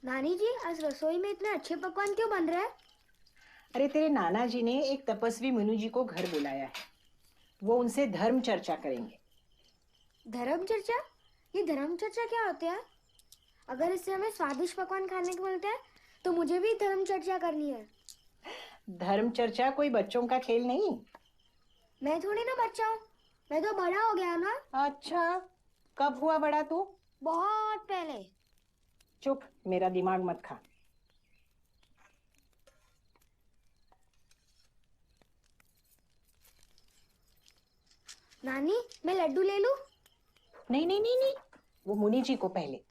नानी जी, आज रसोई में इतने अच्छे पकवान क्यों बन रहे हैं? अरे तेरे नाना जी ने एक तपस्वी मुनि जी को घर बुलाया है। वो उनसे धर्म चर्चा करेंगे। धर्म चर्चा? ये धर्म चर्चा क्या होता है? अगर इससे हमें स्वादिष्ट पकवान खाने को मिलते हैं तो मुझे भी धर्म चर्चा करनी है। धर्म चर्चा कोई बच्चों का खेल नहीं। मैं थोड़ी ना बच्चा हूँ, मैं तो बड़ा हो गया ना। अच्छा, कब हुआ बड़ा तू? बहुत पहले। चुप, मेरा दिमाग मत खा। नानी, मैं लड्डू ले लूं? नहीं नहीं नहीं नहीं, वो मुनि जी को पहले।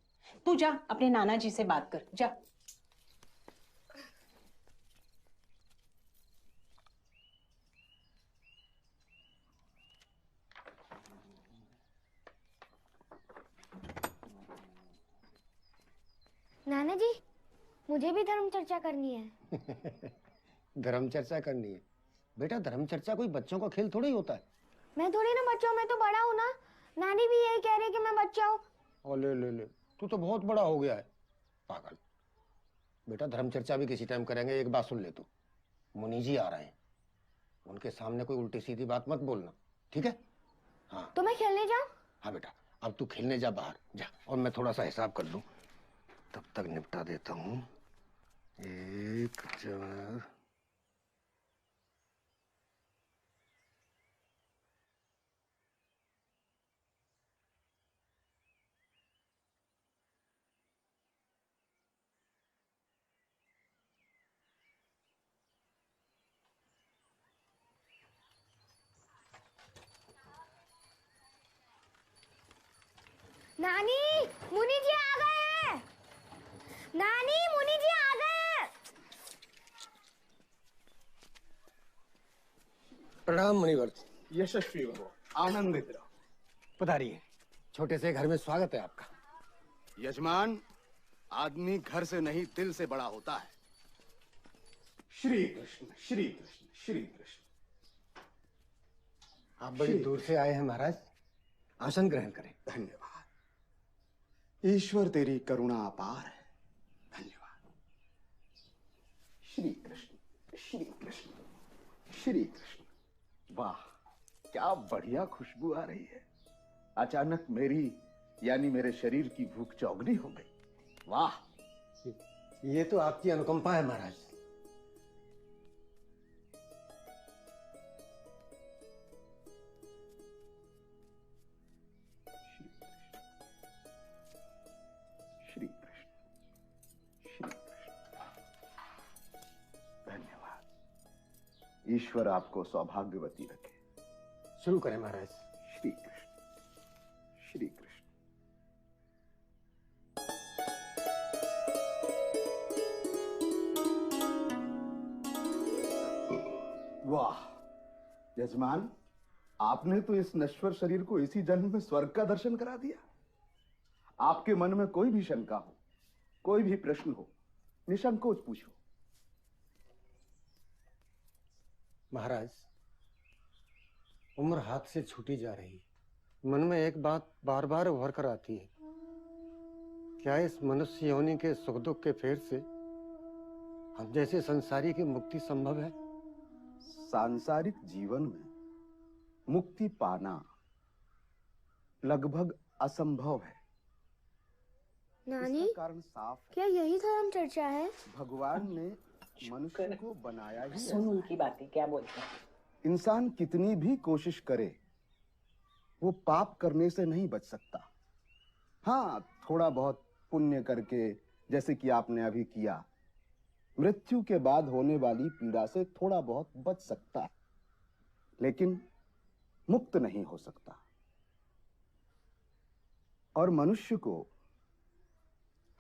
तू जा अपने नाना जी से बात कर, जा। नाना जी, मुझे भी धर्म चर्चा करनी है। धर्म चर्चा करनी है? बेटा, धर्म चर्चा कोई बच्चों का खेल थोड़ी होता है। मैं थोड़ी ना बच्चा हूँ, मैं तो बड़ा हूँ ना। नानी भी यही कह रही है कि मैं बच्चा हूँ। और ले ले ले, तू तो बहुत बड़ा हो गया है पागल। बेटा, धर्म चर्चा भी किसी टाइम करेंगे। एक बात सुन ले तू, मुनि जी आ रहे हैं, उनके सामने कोई उल्टी सीधी बात मत बोलना, ठीक है? हाँ। तो मैं खेलने जाऊँ? हाँ बेटा, अब तू खेलने जा बाहर जा, और मैं थोड़ा सा हिसाब कर लूं, तब तक निपटा देता हूँ। एक चार। नानी, मुनि जी आ गए हैं। नानी, मुनि जी आ गए हैं। प्रणाम मुनिवर्त। यशस्वी भव, आनंदित रहो। पधारिए, छोटे से घर में स्वागत है आपका। यजमान, आदमी घर से नहीं दिल से बड़ा होता है। श्री कृष्ण श्री कृष्ण श्री कृष्ण। आप बड़ी दूर से आए हैं महाराज, आसन ग्रहण करें। धन्यवाद। ईश्वर तेरी करुणा अपार है। धन्यवाद। श्री कृष्ण श्री कृष्ण श्री कृष्ण। वाह, क्या बढ़िया खुशबू आ रही है। अचानक मेरी यानी मेरे शरीर की भूख चौगनी हो गई। वाह, ये तो आपकी अनुकंपा है महाराज। श्री कृष्ण श्री कृष्ण। धन्यवाद। ईश्वर आपको सौभाग्यवती रखे। शुरू करें महाराज। श्री कृष्ण श्री कृष्ण। वाह यजमान, आपने तो इस नश्वर शरीर को इसी जन्म में स्वर्ग का दर्शन करा दिया। आपके मन में कोई भी शंका हो, कोई भी प्रश्न हो, निसंकोच पूछो। महाराज, उम्र हाथ से छूटी जा रही है। मन में एक बात बार बार उभर कर आती है, क्या इस मनुष्य योनि के सुख दुख के फेर से हम जैसे संसारी की मुक्ति संभव है? सांसारिक जीवन में मुक्ति पाना लगभग असंभव है। नानी, इसका कारण साफ है। क्या यही धर्म चर्चा है? भगवान ने मनुष्य को बनाया ही सुन ऐसा उनकी बातें क्या बोलते हैं। है। इंसान कितनी भी कोशिश करे, वो पाप करने से नहीं बच सकता। हाँ, थोड़ा बहुत पुण्य करके, जैसे कि आपने अभी किया, मृत्यु के बाद होने वाली पीड़ा से थोड़ा बहुत बच सकता है, लेकिन मुक्त नहीं हो सकता। और मनुष्य को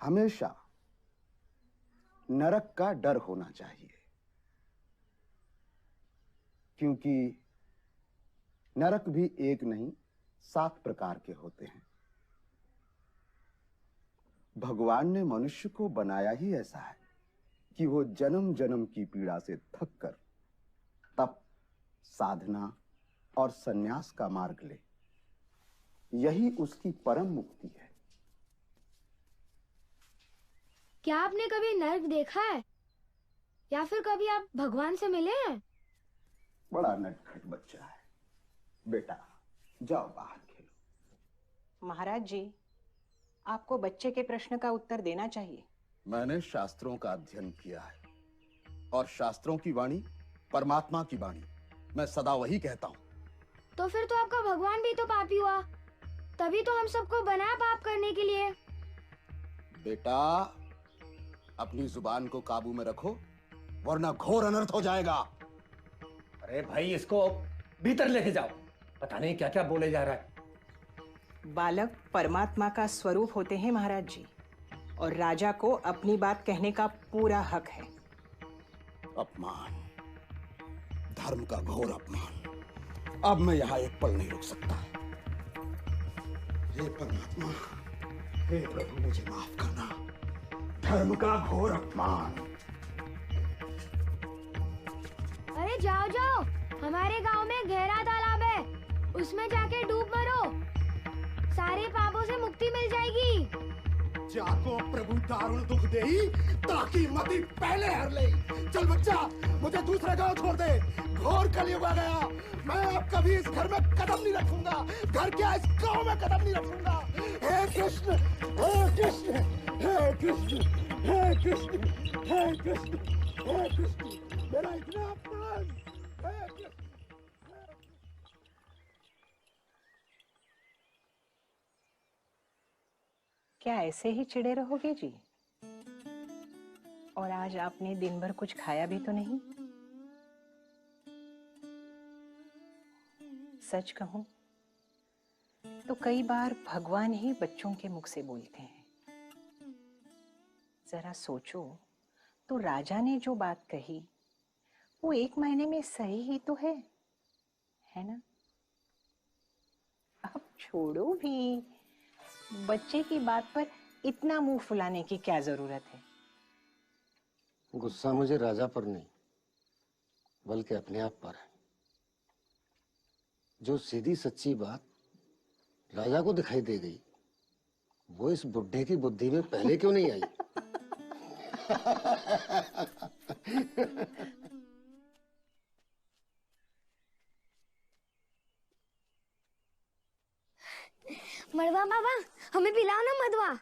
हमेशा नरक का डर होना चाहिए, क्योंकि नरक भी एक नहीं 7 प्रकार के होते हैं। भगवान ने मनुष्य को बनाया ही ऐसा है कि वो जन्म जन्म की पीड़ा से थक कर तप, साधना और संन्यास का मार्ग ले। यही उसकी परम मुक्ति है। क्या आपने कभी नर्क देखा है? या फिर कभी आप भगवान से मिले हैं? बड़ा नटखट बच्चा है। बेटा जाओ बाहर खेलो। महाराज जी, आपको बच्चे के प्रश्न का उत्तर देना चाहिए। मैंने शास्त्रों का अध्ययन किया है और शास्त्रों की वाणी परमात्मा की वाणी। मैं सदा वही कहता हूँ। तो फिर तो आपका भगवान भी तो पापी हुआ। तभी तो हम सबको बनाया पाप करने के लिए। बेटा अपनी जुबान को काबू में रखो, वरना घोर अनर्थ हो जाएगा। अरे भाई, इसको भीतर लेके जाओ। पता नहीं क्या क्या बोले जा रहा है। बालक परमात्मा का स्वरूप होते हैं महाराज जी, और राजा को अपनी बात कहने का पूरा हक है। अपमान, धर्म का घोर अपमान। अब मैं यहाँ एक पल नहीं रुक सकता। हे परमात्मा, हे प्रभु, मुझे माफ करना। धर्म का घोर अपमान। अरे जाओ जाओ, हमारे गांव में गहरा तालाब है, उसमें जाके डूब मरो। सारे पापों से मुक्ति मिल जाएगी। जाको प्रभु दारुण दुख देही, ताकि मति पहले हर ले। चल बच्चा, मुझे दूसरे गांव छोड़ दे। घोर कलयुग आ गया। मैं अब कभी इस घर में कदम नहीं रखूंगा। घर क्या, इस गांव में कदम नहीं रखूंगा। हे कृष्ण, हे कृष्ण, हे कृष्ण, हे कृष्ण, हे कृष्ण, हे कृष्ण, मेरा इतना अपमान। हे कृष्ण। क्या ऐसे ही चिड़े रहोगे जी? और आज आपने दिन भर कुछ खाया भी तो नहीं। सच कहूं तो कई बार भगवान ही बच्चों के मुख से बोलते हैं। जरा सोचो तो राजा ने जो बात कही वो 1 महीने में सही ही तो है ना? अब छोड़ो भी, बच्चे की बात पर इतना मुंह फुलाने की क्या जरूरत है? गुस्सा मुझे राजा पर नहीं, बल्कि अपने आप पर है। जो सीधी सच्ची बात राजा को दिखाई दे गई, वो इस बुढ़े की बुद्धि में पहले क्यों नहीं आई? मड़वा बाबा, हमें पिलाओ ना मधवा।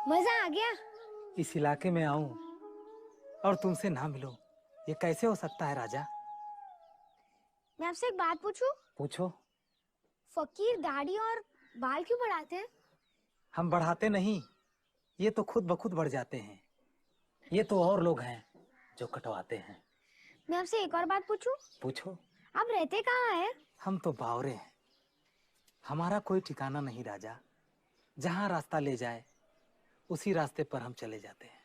मजा आ गया। इस इलाके में आऊं और तुमसे ना मिलूं, ये कैसे हो सकता है राजा? मैं आपसे एक बात पूछूं? पूछो। फकीर दाढ़ी और बाल क्यों बढ़ाते हैं? हम बढ़ाते नहीं, ये तो खुद ब खुद बढ़ जाते हैं। ये तो और लोग हैं जो कटवाते हैं। मैं आपसे एक और बात पूछूं? पूछो। आप रहते कहाँ हैं? हम तो बावरे हैं, हमारा कोई ठिकाना नहीं राजा। जहाँ रास्ता ले जाए उसी रास्ते पर हम चले जाते हैं।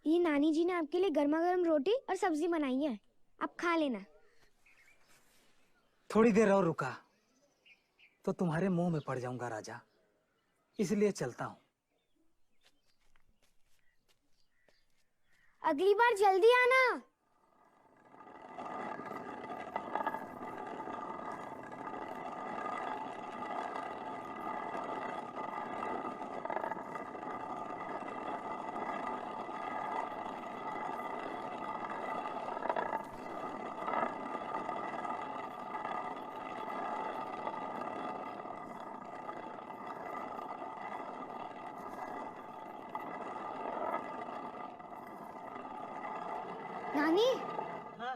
ये नानी जी ने आपके लिए गर्मा गर्म रोटी और सब्जी बनाई है, आप खा लेना। थोड़ी देर और रुका तो तुम्हारे मुंह में पड़ जाऊंगा राजा, इसलिए चलता हूँ। अगली बार जल्दी आना। नानी, हाँ।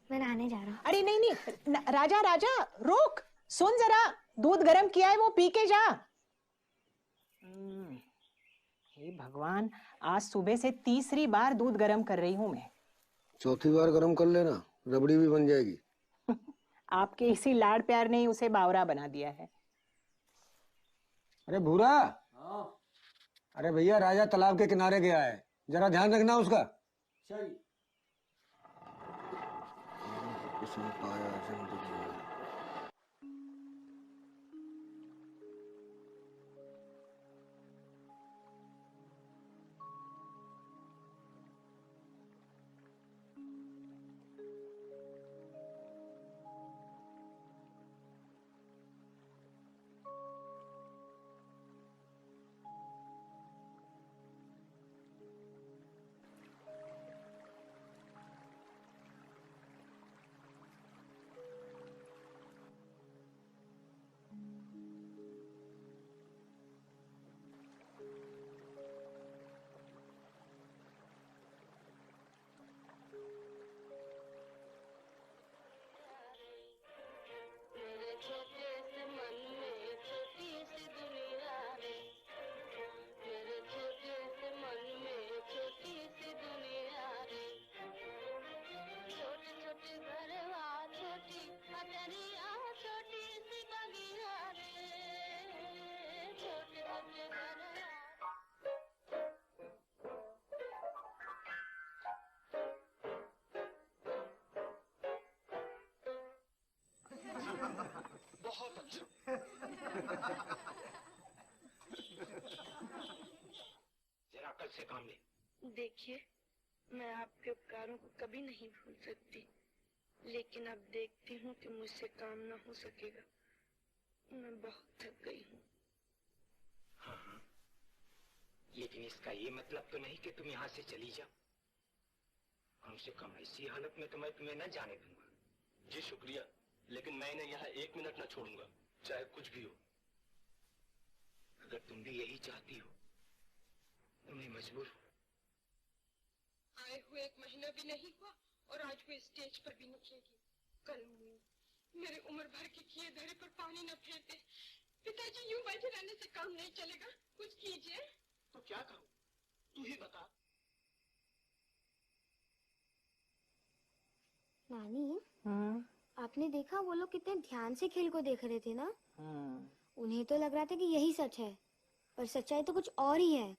मैं नहाने जा रहा हूँ। अरे नहीं नहीं, राजा राजा रुक, सुन जरा, दूध गरम किया है वो पी के जा। हे भगवान, आज सुबह से तीसरी बार दूध गरम कर रही हूं मैं। चौथी बार गरम कर लेना, रबड़ी भी बन जाएगी। आपके इसी लाड़ प्यार ने ही उसे बावरा बना दिया है। अरे भूरा, अरे भैया राजा तालाब के किनारे गया है, जरा ध्यान रखना उसका। किसने पाया जिंदगी में। बहुत अच्छा। जरा कल से काम ले। देखिए, मैं आपके उपकारों को कभी नहीं भूल सकती, लेकिन अब देखती हूँ कि मुझसे काम न हो सकेगा। मैं बहुत थक गई हूँ। हाँ, लेकिन इसका ये मतलब तो नहीं कि तुम यहाँ से चली जाओ। कम से कम ऐसी हालत में तो मैं तुम्हें न जाने दूंगा। जी शुक्रिया, लेकिन मैं इन्हें यहाँ 1 मिनट न छोड़ूंगा, चाहे कुछ भी हो। अगर तुम भी यही चाहती हो तो मैं मजबूर हूँ। आए हुए 1 महीना भी नहीं हुआ और आज वो स्टेज पर भी निकलेगी। कल मेरे उम्र भर के किए धरे पर पानी न फेरते। पिताजी, यूं बैठे रहने से काम नहीं चलेगा, कुछ कीजिए। तो क्या करूं, तू ही बता। नानी, आपने देखा वो लोग कितने ध्यान से खेल को देख रहे थे ना? उन्हें तो लग रहा था कि यही सच है, पर सच्चाई तो कुछ और ही है।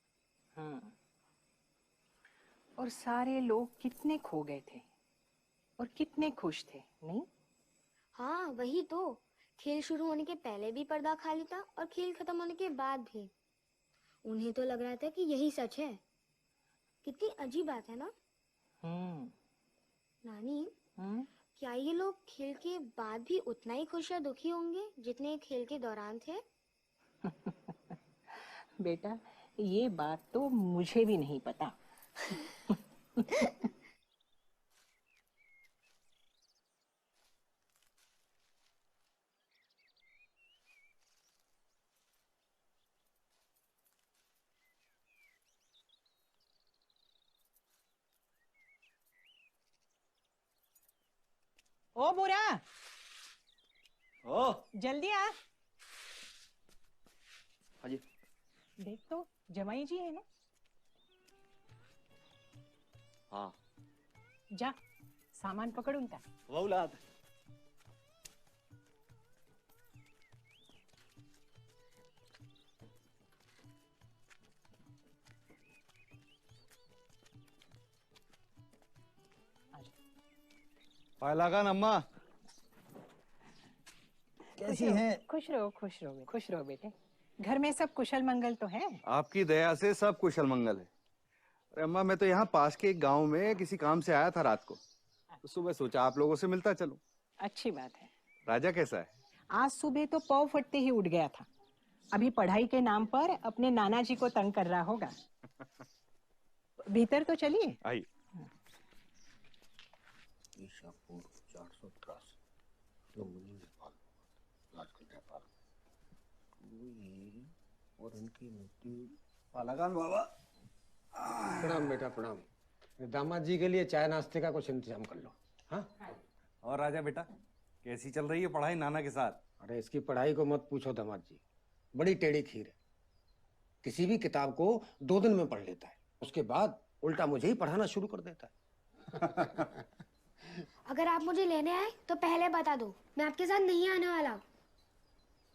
और सारे लोग कितने खो गए थे और कितने खुश थे, नहीं? हाँ, वही तो। खेल शुरू होने के पहले भी पर्दा खाली था और खेल खत्म होने के बाद भी। उन्हें तो लग रहा था कि यही सच है। कितनी अजीब बात है ना? नानी, क्या ये लोग खेल के बाद भी उतना ही खुश या दुखी होंगे जितने खेल के दौरान थे? बेटा, ये बात तो मुझे भी नहीं पता। ओ बुरा, ओ, जल्दी आ। हाँ जी। देख तो, जमाई जी है ना? हाँ, जा, सामान पकड़ उनका। वो औलाद। पायलागान अम्मा कैसी हैं? खुश रहो, खुश रहो, खुश रहो बेटे। घर में सब कुशल मंगल तो है? आपकी दया से सब कुशल मंगल है। अरे अम्मा, मैं तो यहाँ पास के एक गांव में किसी काम से आया था रात को, तो सुबह सोचा आप लोगों से मिलता चलूं। अच्छी बात है। राजा कैसा है? आज सुबह तो पौ फटते ही उठ गया था। अभी पढ़ाई के नाम पर अपने नाना जी को तंग कर रहा होगा। भीतर तो चलिए। आइए। ईशापुर 483 लुम्बिनी नेपाल, आजकल नेपाल और उनकी मृत्यु। पायलागान बाबा। प्रणाम बेटा, प्रणाम। दामाद जी के लिए चाय नाश्ते का कुछ इंतजाम कर लो। हाँ। और राजा बेटा, कैसी चल रही है पढ़ाई नाना के साथ? अरे इसकी पढ़ाई को मत पूछो दामाद जी, बड़ी टेढ़ी खीर है। किसी भी किताब को 2 दिन में पढ़ लेता है, उसके बाद उल्टा मुझे ही पढ़ाना शुरू कर देता है। अगर आप मुझे लेने आए तो पहले बता दो, मैं आपके साथ नहीं आने वाला।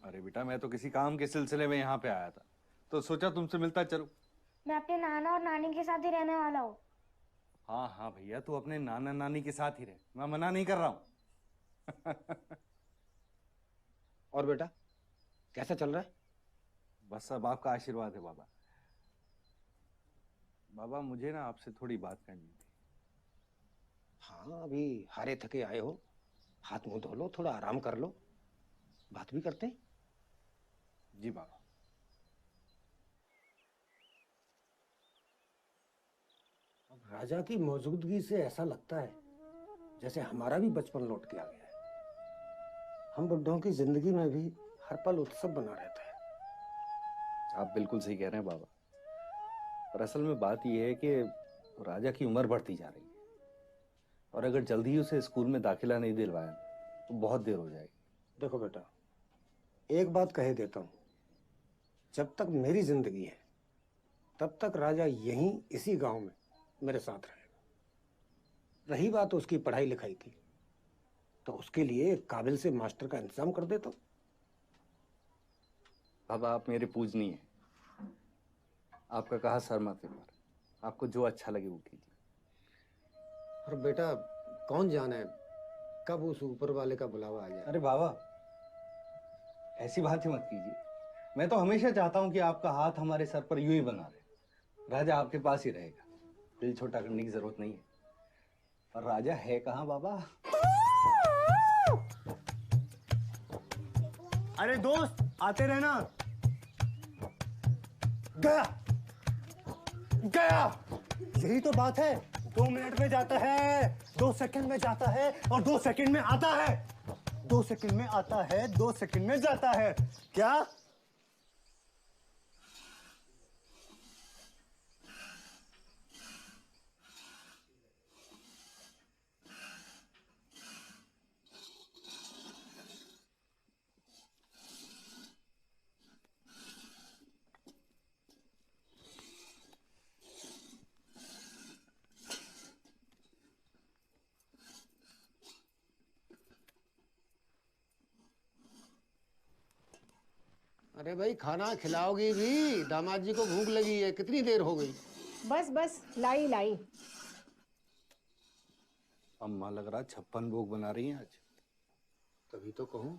अरे बेटा, मैं तो किसी काम के सिलसिले में यहाँ पे आया था, तो सोचा तुमसे मिलता चलूं। मैं अपने नाना और नानी के साथ ही रहने वाला हूँ। हाँ हाँ भैया, तू अपने नाना नानी के साथ ही रहे, मैं मना नहीं कर रहा हूँ। और बेटा, कैसा चल रहा है? बस सब आपका आशीर्वाद है बाबा। बाबा, मुझे ना आपसे थोड़ी बात करनी थी। हाँ, अभी हारे थके आए हो, हाथ मुंह धो लो, थोड़ा आराम कर लो, बात भी करते हैं। जी बाबा। अब राजा की मौजूदगी से ऐसा लगता है जैसे हमारा भी बचपन लौट के आ गया है। हम बुड्ढों की जिंदगी में भी हर पल उत्सव बना रहता है। आप बिल्कुल सही कह रहे हैं बाबा, पर असल में बात यह है कि राजा की उम्र बढ़ती जा रही है, और अगर जल्दी ही उसे स्कूल में दाखिला नहीं दिलवाया तो बहुत देर हो जाएगी। देखो बेटा, एक बात कह देता हूं, जब तक मेरी जिंदगी है तब तक राजा यहीं इसी गांव में मेरे साथ रहेगा। रही बात उसकी पढ़ाई लिखाई की, तो उसके लिए एक काबिल से मास्टर का इंतजाम कर देता हूं। बाबा, आप मेरे पूजनीय हैं, आपका कहा सर माथे पर, आपको जो अच्छा लगे वो कीजिए। और बेटा, कौन जाने कब उस ऊपर वाले का बुलावा आ जाए। अरे बाबा, ऐसी बात ही मत कीजिए। मैं तो हमेशा चाहता हूँ कि आपका हाथ हमारे सर पर यूं ही बना रहे। राजा आपके पास ही रहेगा, दिल छोटा करने की जरूरत नहीं है। पर राजा है कहाँ बाबा? अरे दोस्त, आते रहना। गया गया, यही तो बात है। 2 मिनट में जाता है, 2 सेकंड में जाता है और 2 सेकंड में आता है। 2 सेकंड में आता है, 2 सेकंड में जाता है। क्या? अरे भाई, खाना खिलाओगी भी? दामाद जी को भूख लगी है, कितनी देर हो गई? बस बस, लाई लाई। अम्मा लग रहा 56 भोग बना रही हैं आज। तभी तो कहूँ,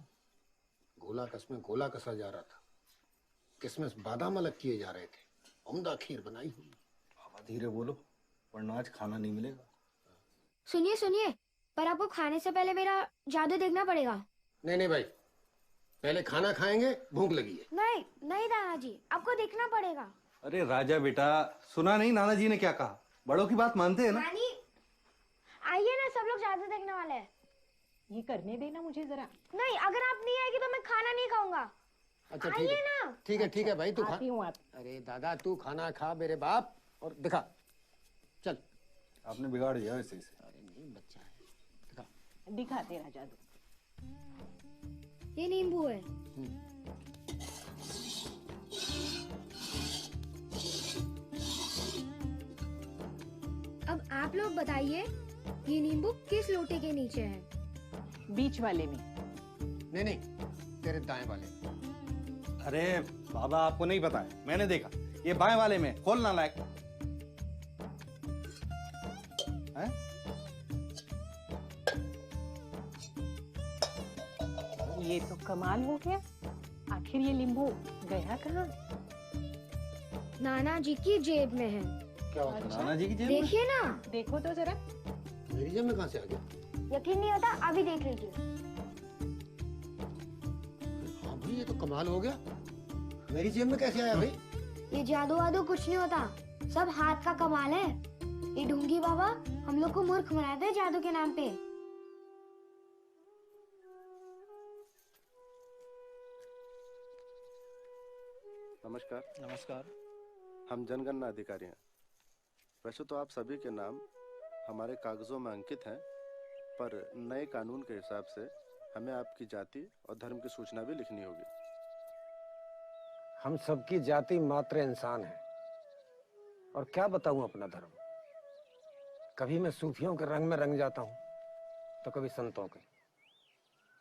गोला कस में गोला कसा जा रहा था, किसमिस बादाम अलग किए जा रहे थे, उम्दा खीर बनाई हुई। बाबा धीरे बोलो, वरना आज खाना नहीं मिलेगा। सुनिए सुनिए, पर आपको खाने से पहले मेरा जादू देखना पड़ेगा। नहीं नहीं भाई, पहले खाना खाएंगे, भूख लगी है। नहीं नहीं दादाजी, आपको देखना पड़ेगा। अरे राजा बेटा, सुना नहीं नाना जी ने क्या कहा? बड़ों की बात मानते हैं ना? नानी, आइए ना, सब लोग जादू देखने वाले हैं। ये करने देना मुझे जरा। नहीं, अगर आप नहीं आएगी तो मैं खाना नहीं खाऊंगा। अच्छा ठीक आइए है ना। ठीक है भाई, तू खा। आती हूँ आप। अरे दादा, तू खाना खा मेरे बाप, और दिखा। चल। आपने बिगाड़ दिया वैसे इसे। अरे नहीं, बच्चा है, दिखा। दिखा तेरा जादू। ये नींबू है। अब आप लोग बताइए, ये नींबू किस लोटे के नीचे है? बीच वाले में। नहीं नहीं, तेरे दाएं वाले। अरे बाबा, आपको नहीं पता है, मैंने देखा। ये बाएं वाले में, खोलना लायक है। ये तो कमाल हो गया। आखिर ये नींबू गया कहाँ? नाना जी की जेब में है। क्या होता है? नाना जी की जेब में? देखिए ना। देखो तो जरा। मेरी जेब में कहाँ से आ गया? यकीन नहीं होता? अभी देख लीजिए। हाँ भाई, ये तो कमाल हो गया। मेरी जेब में कैसे आया भाई? ये जादू वादू कुछ नहीं होता, सब हाथ का कमाल है। ये ढूंगी बाबा हम लोग को मूर्ख बनाते हैं जादू के नाम पे। नमस्कार। नमस्कार। हम जनगणना अधिकारी हैं। वैसे तो आप सभी के नाम हमारे कागजों में अंकित हैं, पर नए कानून के हिसाब से हमें आपकी जाति और धर्म की सूचना भी लिखनी होगी। हम सबकी जाति मात्र इंसान है, और क्या बताऊं अपना धर्म। कभी मैं सूफियों के रंग में रंग जाता हूं, तो कभी संतों के।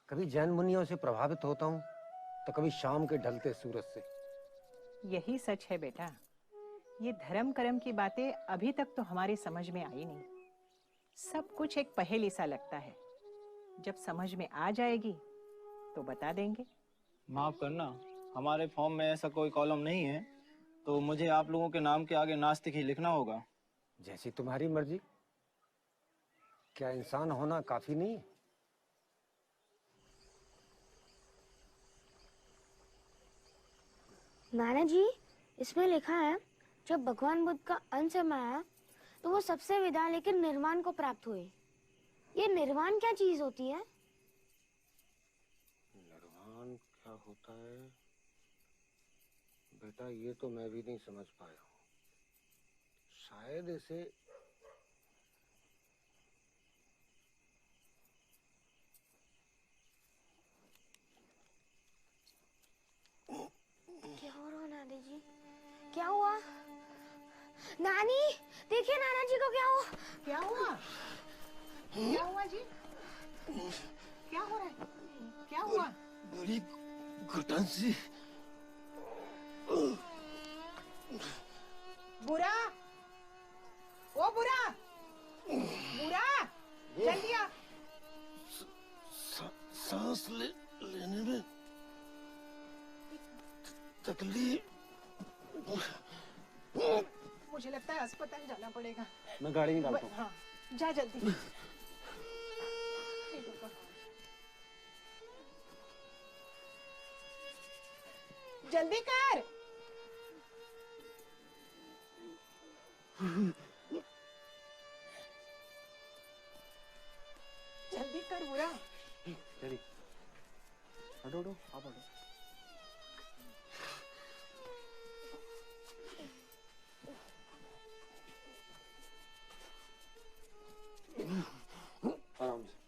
कभी जैन मुनियों से प्रभावित होता हूं, तो कभी शाम के ढलते सूरज से। यही सच है बेटा। ये धर्म कर्म की बातें अभी तक तो हमारी समझ में आई नहीं। सब कुछ एक पहेली सा लगता है। जब समझ में आ जाएगी तो बता देंगे। माफ करना, हमारे फॉर्म में ऐसा कोई कॉलम नहीं है, तो मुझे आप लोगों के नाम के आगे नास्तिक ही लिखना होगा। जैसी तुम्हारी मर्जी। क्या इंसान होना काफी नहीं? नाना जी, इसमें लिखा है जब भगवान बुद्ध का अंत समय आया तो वो सबसे विदा लेकर निर्वाण को प्राप्त हुए। ये निर्वाण क्या चीज होती है? निर्वाण क्या होता है बेटा, ये तो मैं भी नहीं समझ पाया हूँ। शायद इसे क्या हो रहा है नानी जी? क्या हुआ? नानी, देखिए नाना जी को क्या हुआ? क्या हुआ? क्या हुआ जी? क्या हो रहा है? क्या हुआ? बड़ी घुटन सी। बुरा, ओ बुरा, बुरा, जल्दी आ। सांस लेने में तकलीफ। मुझे लगता है अस्पताल जाना पड़ेगा। मैं गाड़ी निकालता हूँ। हाँ, जा जल्दी। जल्दी कर। जल्दी कर बुरा। डैडी, हटो हटो, आप हटो। आराम से।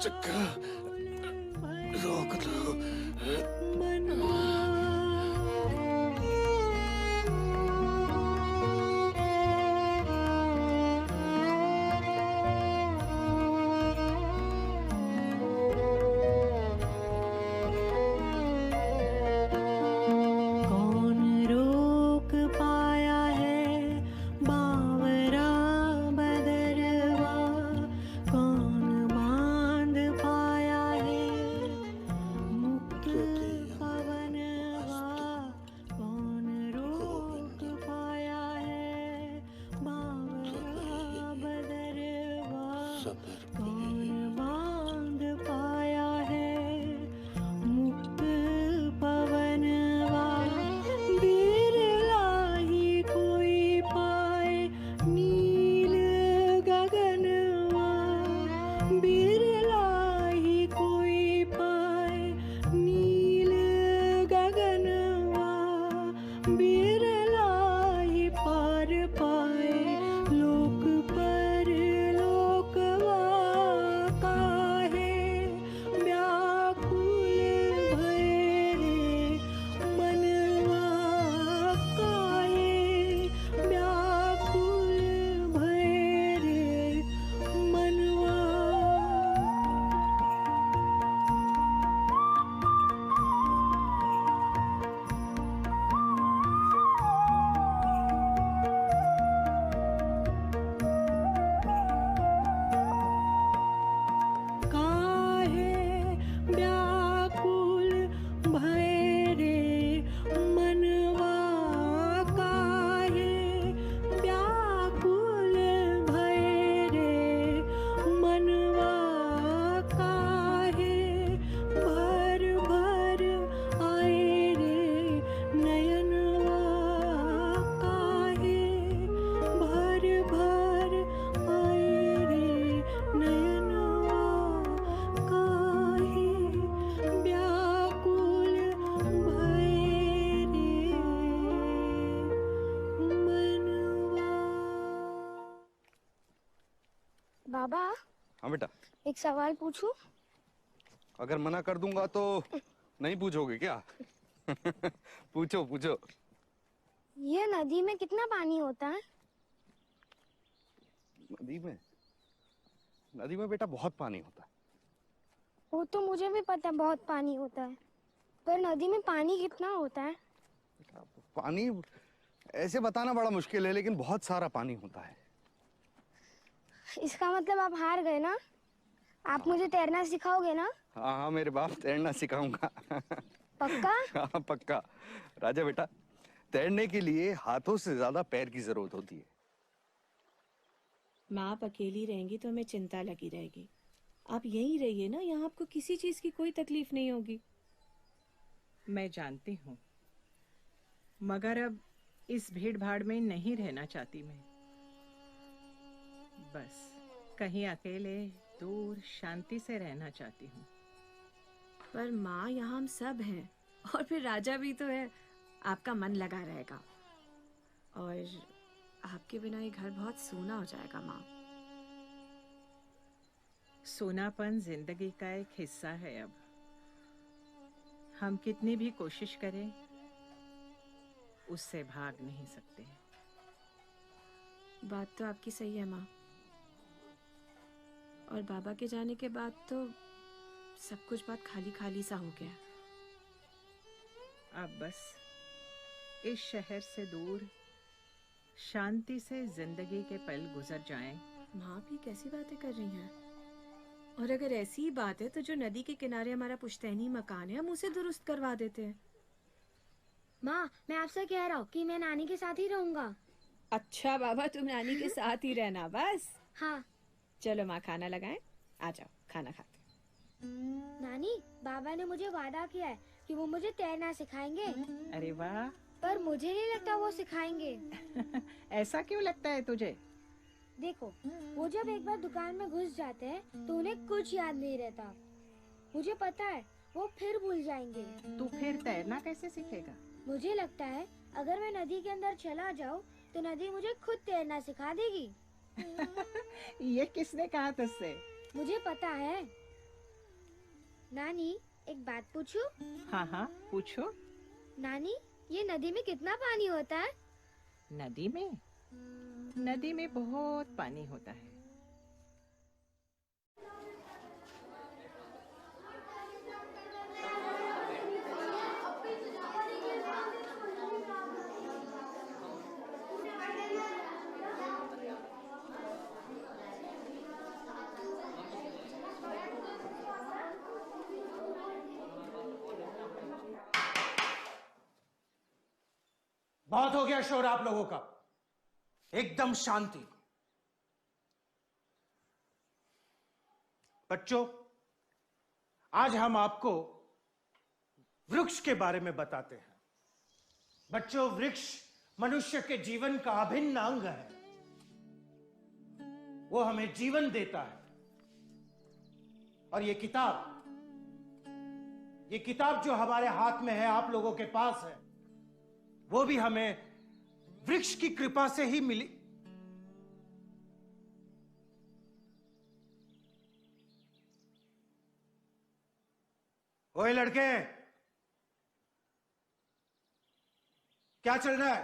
चक्कर रोक लो। बाबा, हाँ बेटा, एक सवाल पूछूं? अगर मना कर दूंगा तो नहीं पूछोगे क्या? पूछो पूछो। ये नदी में कितना पानी होता है? नदी में बेटा बहुत पानी होता है। वो तो मुझे भी पता है, बहुत पानी होता है, पर नदी में पानी कितना होता है? पानी ऐसे बताना बड़ा मुश्किल है, लेकिन बहुत सारा पानी होता है। इसका मतलब आप हार गए ना? आप मुझे तैरना सिखाओगे ना? हाँ हाँ मेरे बाप, तैरना सिखाऊंगा। पक्का? हाँ पक्का। राजा बेटा, तैरने के लिए हाथों से ज्यादा पैर की जरूरत होती है। माँ आप अकेली रहेंगी तो हमें चिंता लगी रहेगी। आप यहीं रहिए ना, यहाँ आपको किसी चीज की कोई तकलीफ नहीं होगी। मैं जानती हूँ, मगर अब इस भीड़ भाड़ में नहीं रहना चाहती मैं। बस कहीं अकेले दूर शांति से रहना चाहती हूँ। पर माँ, यहाँ हम सब हैं और फिर राजा भी तो है। आपका मन लगा रहेगा और आपके बिना ये घर बहुत सूना हो जाएगा माँ। सूनापन जिंदगी का एक हिस्सा है। अब हम कितनी भी कोशिश करें उससे भाग नहीं सकते। बात तो आपकी सही है माँ। और बाबा के जाने के बाद तो सब कुछ बात खाली खाली सा हो गया। अब बस इस शहर से दूर शांति से जिंदगी के पल गुजर जाएं। माँ भी कैसी बातें कर रही हैं? और अगर ऐसी ही बात है तो जो नदी के किनारे हमारा पुश्तैनी मकान है, हम उसे दुरुस्त करवा देते हैं। माँ, मैं आपसे कह रहा हूँ कि मैं नानी के साथ ही रहूंगा। अच्छा बाबा, तुम नानी के साथ ही रहना बस। हाँ। चलो माँ, खाना लगाएं। आ जाओ, खाना खाते। नानी, बाबा ने मुझे वादा किया है कि वो मुझे तैरना सिखाएंगे। अरे वाह। पर मुझे नहीं लगता वो सिखाएंगे। ऐसा क्यों लगता है तुझे? देखो, वो जब एक बार दुकान में घुस जाते हैं तो उन्हें कुछ याद नहीं रहता। मुझे पता है वो फिर भूल जाएंगे। तू फिर तैरना कैसे सीखेगा? मुझे लगता है अगर मैं नदी के अंदर चला जाऊँ तो नदी मुझे खुद तैरना सिखा देगी। ये किसने कहा तुझसे? मुझे पता है। नानी, एक बात पूछूं? हाँ हाँ, पूछो। नानी, ये नदी में कितना पानी होता है? नदी में? नदी में बहुत पानी होता है। बहुत हो गया शोर आप लोगों का। एकदम शांति। बच्चों, आज हम आपको वृक्ष के बारे में बताते हैं। बच्चों, वृक्ष मनुष्य के जीवन का अभिन्न अंग है। वो हमें जीवन देता है। और ये किताब जो हमारे हाथ में है, आप लोगों के पास है, वो भी हमें वृक्ष की कृपा से ही मिली। ओए लड़के, क्या चल रहा है?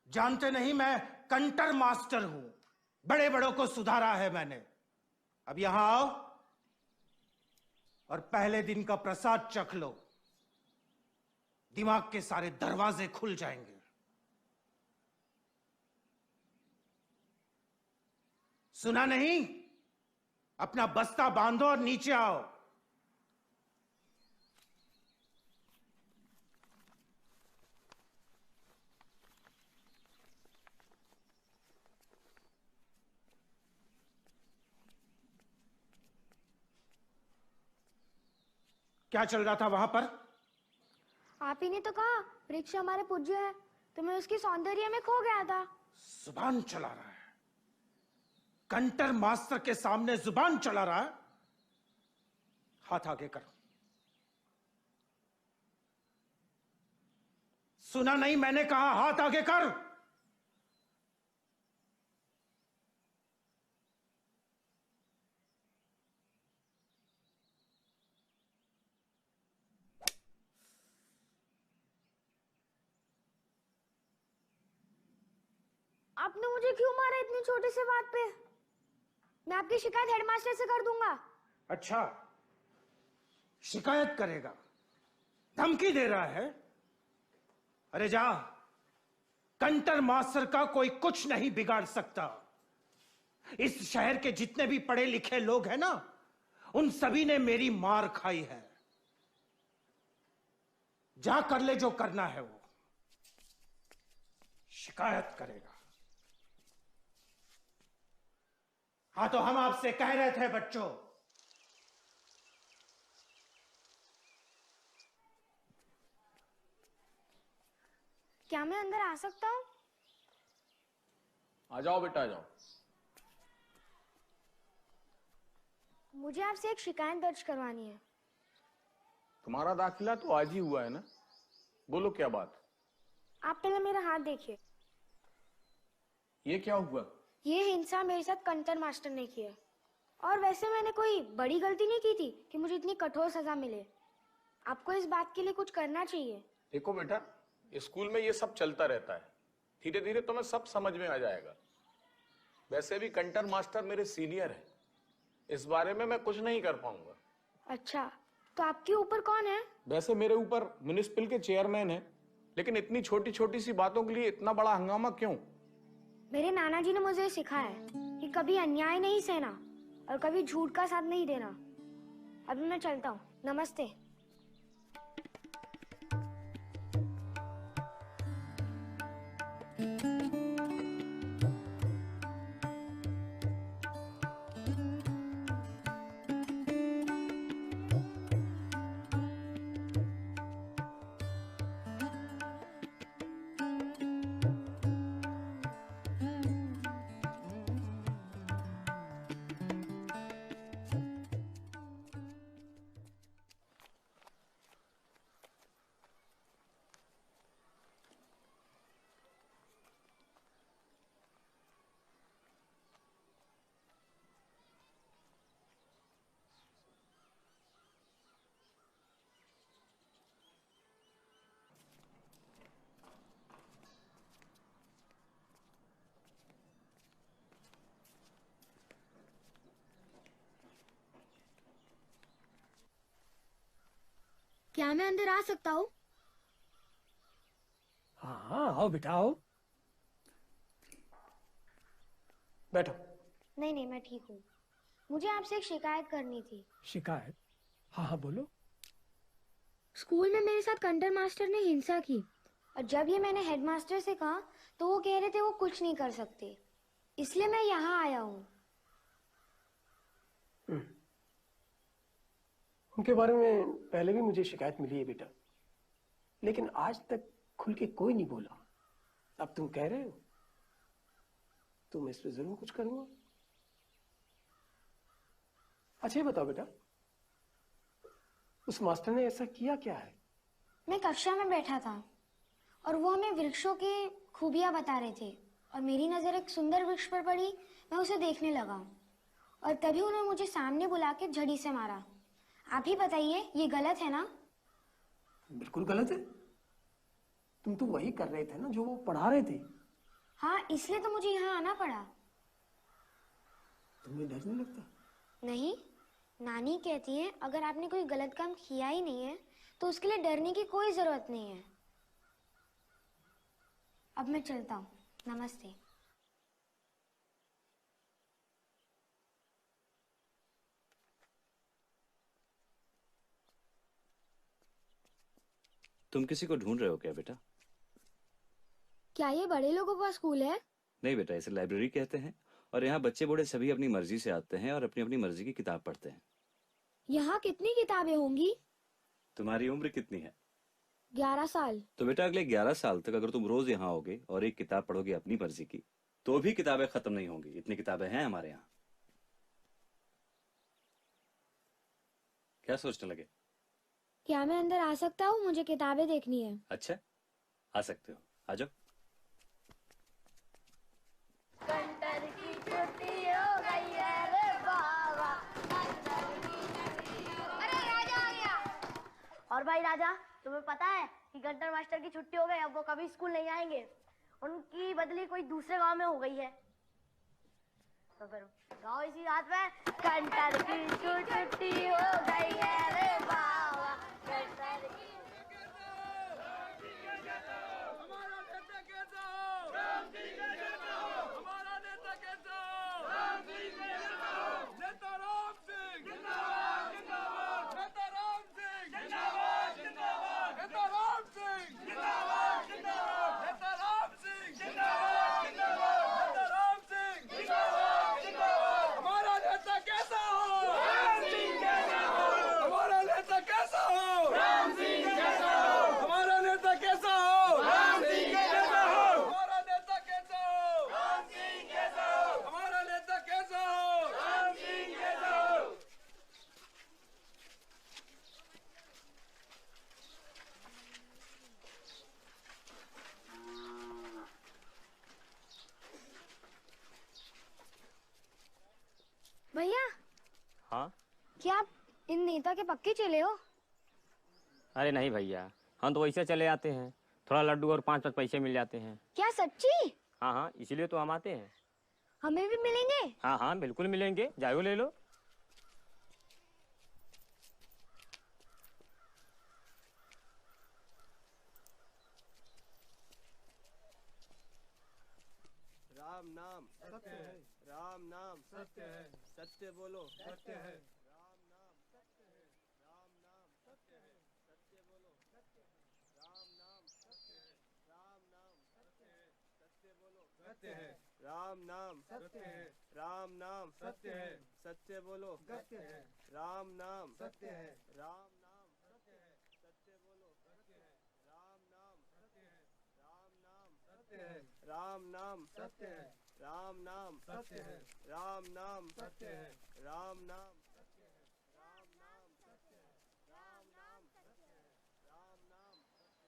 जानते नहीं मैं कंटर मास्टर हूं। बड़े बड़ों को सुधारा है मैंने। अब यहां आओ और पहले दिन का प्रसाद चख लो। दिमाग के सारे दरवाजे खुल जाएंगे। सुना नहीं? अपना बस्ता बांधो और नीचे आओ। क्या चल रहा था वहां पर? आप ही ने तो कहा वृक्ष हमारे पूज्य है, तो मैं उसकी सौंदर्य में खो गया था। जुबान चला रहा है। कंटर मास्टर के सामने जुबान चला रहा है। हाथ आगे कर। सुना नहीं? मैंने कहा हाथ आगे कर। आपने मुझे क्यों मारा इतनी छोटी सी बात पे? मैं आपकी शिकायत हेडमास्टर से कर दूंगा। अच्छा, शिकायत करेगा? धमकी दे रहा है? अरे जा, कंटर मास्टर का कोई कुछ नहीं बिगाड़ सकता। इस शहर के जितने भी पढ़े लिखे लोग हैं ना, उन सभी ने मेरी मार खाई है। जा कर ले जो करना है वो। शिकायत करेगा। हाँ, तो हम आपसे कह रहे थे बच्चों, क्या मैं अंदर आ सकता हूँ? आ जाओ बेटा, आ जाओ। मुझे आपसे एक शिकायत दर्ज करवानी है। तुम्हारा दाखिला तो आज ही हुआ है ना? बोलो क्या बात। आप पहले मेरा हाथ देखिए। ये क्या हुआ? ये हिंसा मेरे साथ कंटर मास्टर ने की है। और वैसे मैंने कोई बड़ी गलती नहीं की थी कि मुझे इतनी कठोर सजा मिले। आपको इस बात के लिए कुछ करना चाहिए। देखो बेटा, स्कूल में ये सब चलता रहता है, धीरे धीरे तुम्हें सब समझ में आ जाएगा। वैसे भी कंटर मास्टर मेरे सीनियर है, इस बारे में मैं कुछ नहीं कर पाऊंगा। अच्छा, तो आपके ऊपर कौन है? वैसे मेरे ऊपर म्युनिसिपल के चेयरमैन है, लेकिन इतनी छोटी छोटी सी बातों के लिए इतना बड़ा हंगामा क्यों? मेरे नाना जी ने मुझे सिखाया है कि कभी अन्याय नहीं सहना और कभी झूठ का साथ नहीं देना। अभी मैं चलता हूँ। नमस्ते। क्या मैं अंदर आ सकता हूँ? हाँ, आओ बेटा, आओ। बैठो। नहीं नहीं, मैं ठीक हूँ। मुझे आपसे एक शिकायत करनी थी। शिकायत? हाँ हाँ, बोलो। स्कूल में मेरे साथ कंटर मास्टर ने हिंसा की और जब ये मैंने हेडमास्टर से कहा तो वो कह रहे थे वो कुछ नहीं कर सकते, इसलिए मैं यहाँ आया हूँ। उनके बारे में पहले भी मुझे शिकायत मिली है बेटा, लेकिन आज तक खुल के कोई नहीं बोला। अब तुम कह रहे हो तो मैं इस पे जरूर कुछ करूंगा। अच्छा ये बताओ बेटा, उस मास्टर ने ऐसा किया क्या है? मैं कक्षा में बैठा था और वो हमें वृक्षों की खूबियां बता रहे थे और मेरी नजर एक सुंदर वृक्ष पर पड़ी। मैं उसे देखने लगा और तभी उन्होंने मुझे सामने बुला के झड़ी से मारा। आप ही बताइए, ये गलत है ना? बिल्कुल गलत है। तुम तो वही कर रहे थे ना जो वो पढ़ा रहे थे। हाँ, इसलिए तो मुझे यहाँ आना पड़ा। तुम्हें डर नहीं लगता? नहीं, नानी कहती है अगर आपने कोई गलत काम किया ही नहीं है तो उसके लिए डरने की कोई जरूरत नहीं है। अब मैं चलता हूँ। नमस्ते। तुम किसी को ढूंढ रहे हो क्या बेटा? क्या ये बड़े लोगों का स्कूल है? नहीं बेटा, इसे लाइब्रेरी कहते हैं और यहाँ बच्चे बूढ़े सभी अपनी मर्जी से आते हैं और अपनी अपनी मर्जी की किताब पढ़ते हैं। यहाँ कितनी किताबें होंगी? तुम्हारी उम्र कितनी है? 11 साल। तो बेटा अगले 11 साल तक अगर तुम रोज यहाँ आओगे और एक किताब पढ़ोगे अपनी मर्जी की, तो भी किताबें खत्म नहीं होंगी। इतनी किताबें हैं हमारे यहाँ। क्या सोचने लगे? क्या मैं अंदर आ सकता हूँ? मुझे किताबें देखनी है। अच्छा, आ सकते हो, आ जाओ। कंटर की छुट्टी हो गई है रे बाबा, अरे राजा आ गया। और भाई राजा, तुम्हें पता है कि कंटर मास्टर की छुट्टी हो गई, अब वो कभी स्कूल नहीं आएंगे। उनकी बदली कोई दूसरे गांव में हो गई है। तो फिर गाओ इसी रात में, कंटर की छुट्टी हो गई है रे बाबा, कंटर की। हमारा नेता कैसा हो? क्या आप इन नेता के पक्के चले हो? अरे नहीं भैया, हम तो वैसे चले आते हैं, थोड़ा लड्डू और 5-5 पैसे मिल जाते हैं। क्या सच्ची? हाँ हाँ, इसीलिए तो हम आते हैं। हमें भी मिलेंगे? हाँ हाँ बिल्कुल मिलेंगे, जाओ ले लो। राम नाम सत्य है, राम नाम सत्य है, सत्य बोलो सत्य है, राम नाम सत्य है, राम नाम सत्य है, सत्य बोलो सत्य है, राम नाम सत्य है, राम नाम सत्य है, सत्य बोलो सत्य है, राम नाम सत्य है, राम नाम सत्य है, सत्य बोलो सत्य है, राम नाम सत्य है, राम नाम सत्य है, सत्य बोलो सत्य है, राम नाम सत्य है, राम नाम सत्य है, राम नाम सत्य है, राम नाम सत्य है, राम नाम सत्य है, राम नाम सत्य है, राम नाम सत्य है, राम नाम सत्य है, राम नाम सत्य है।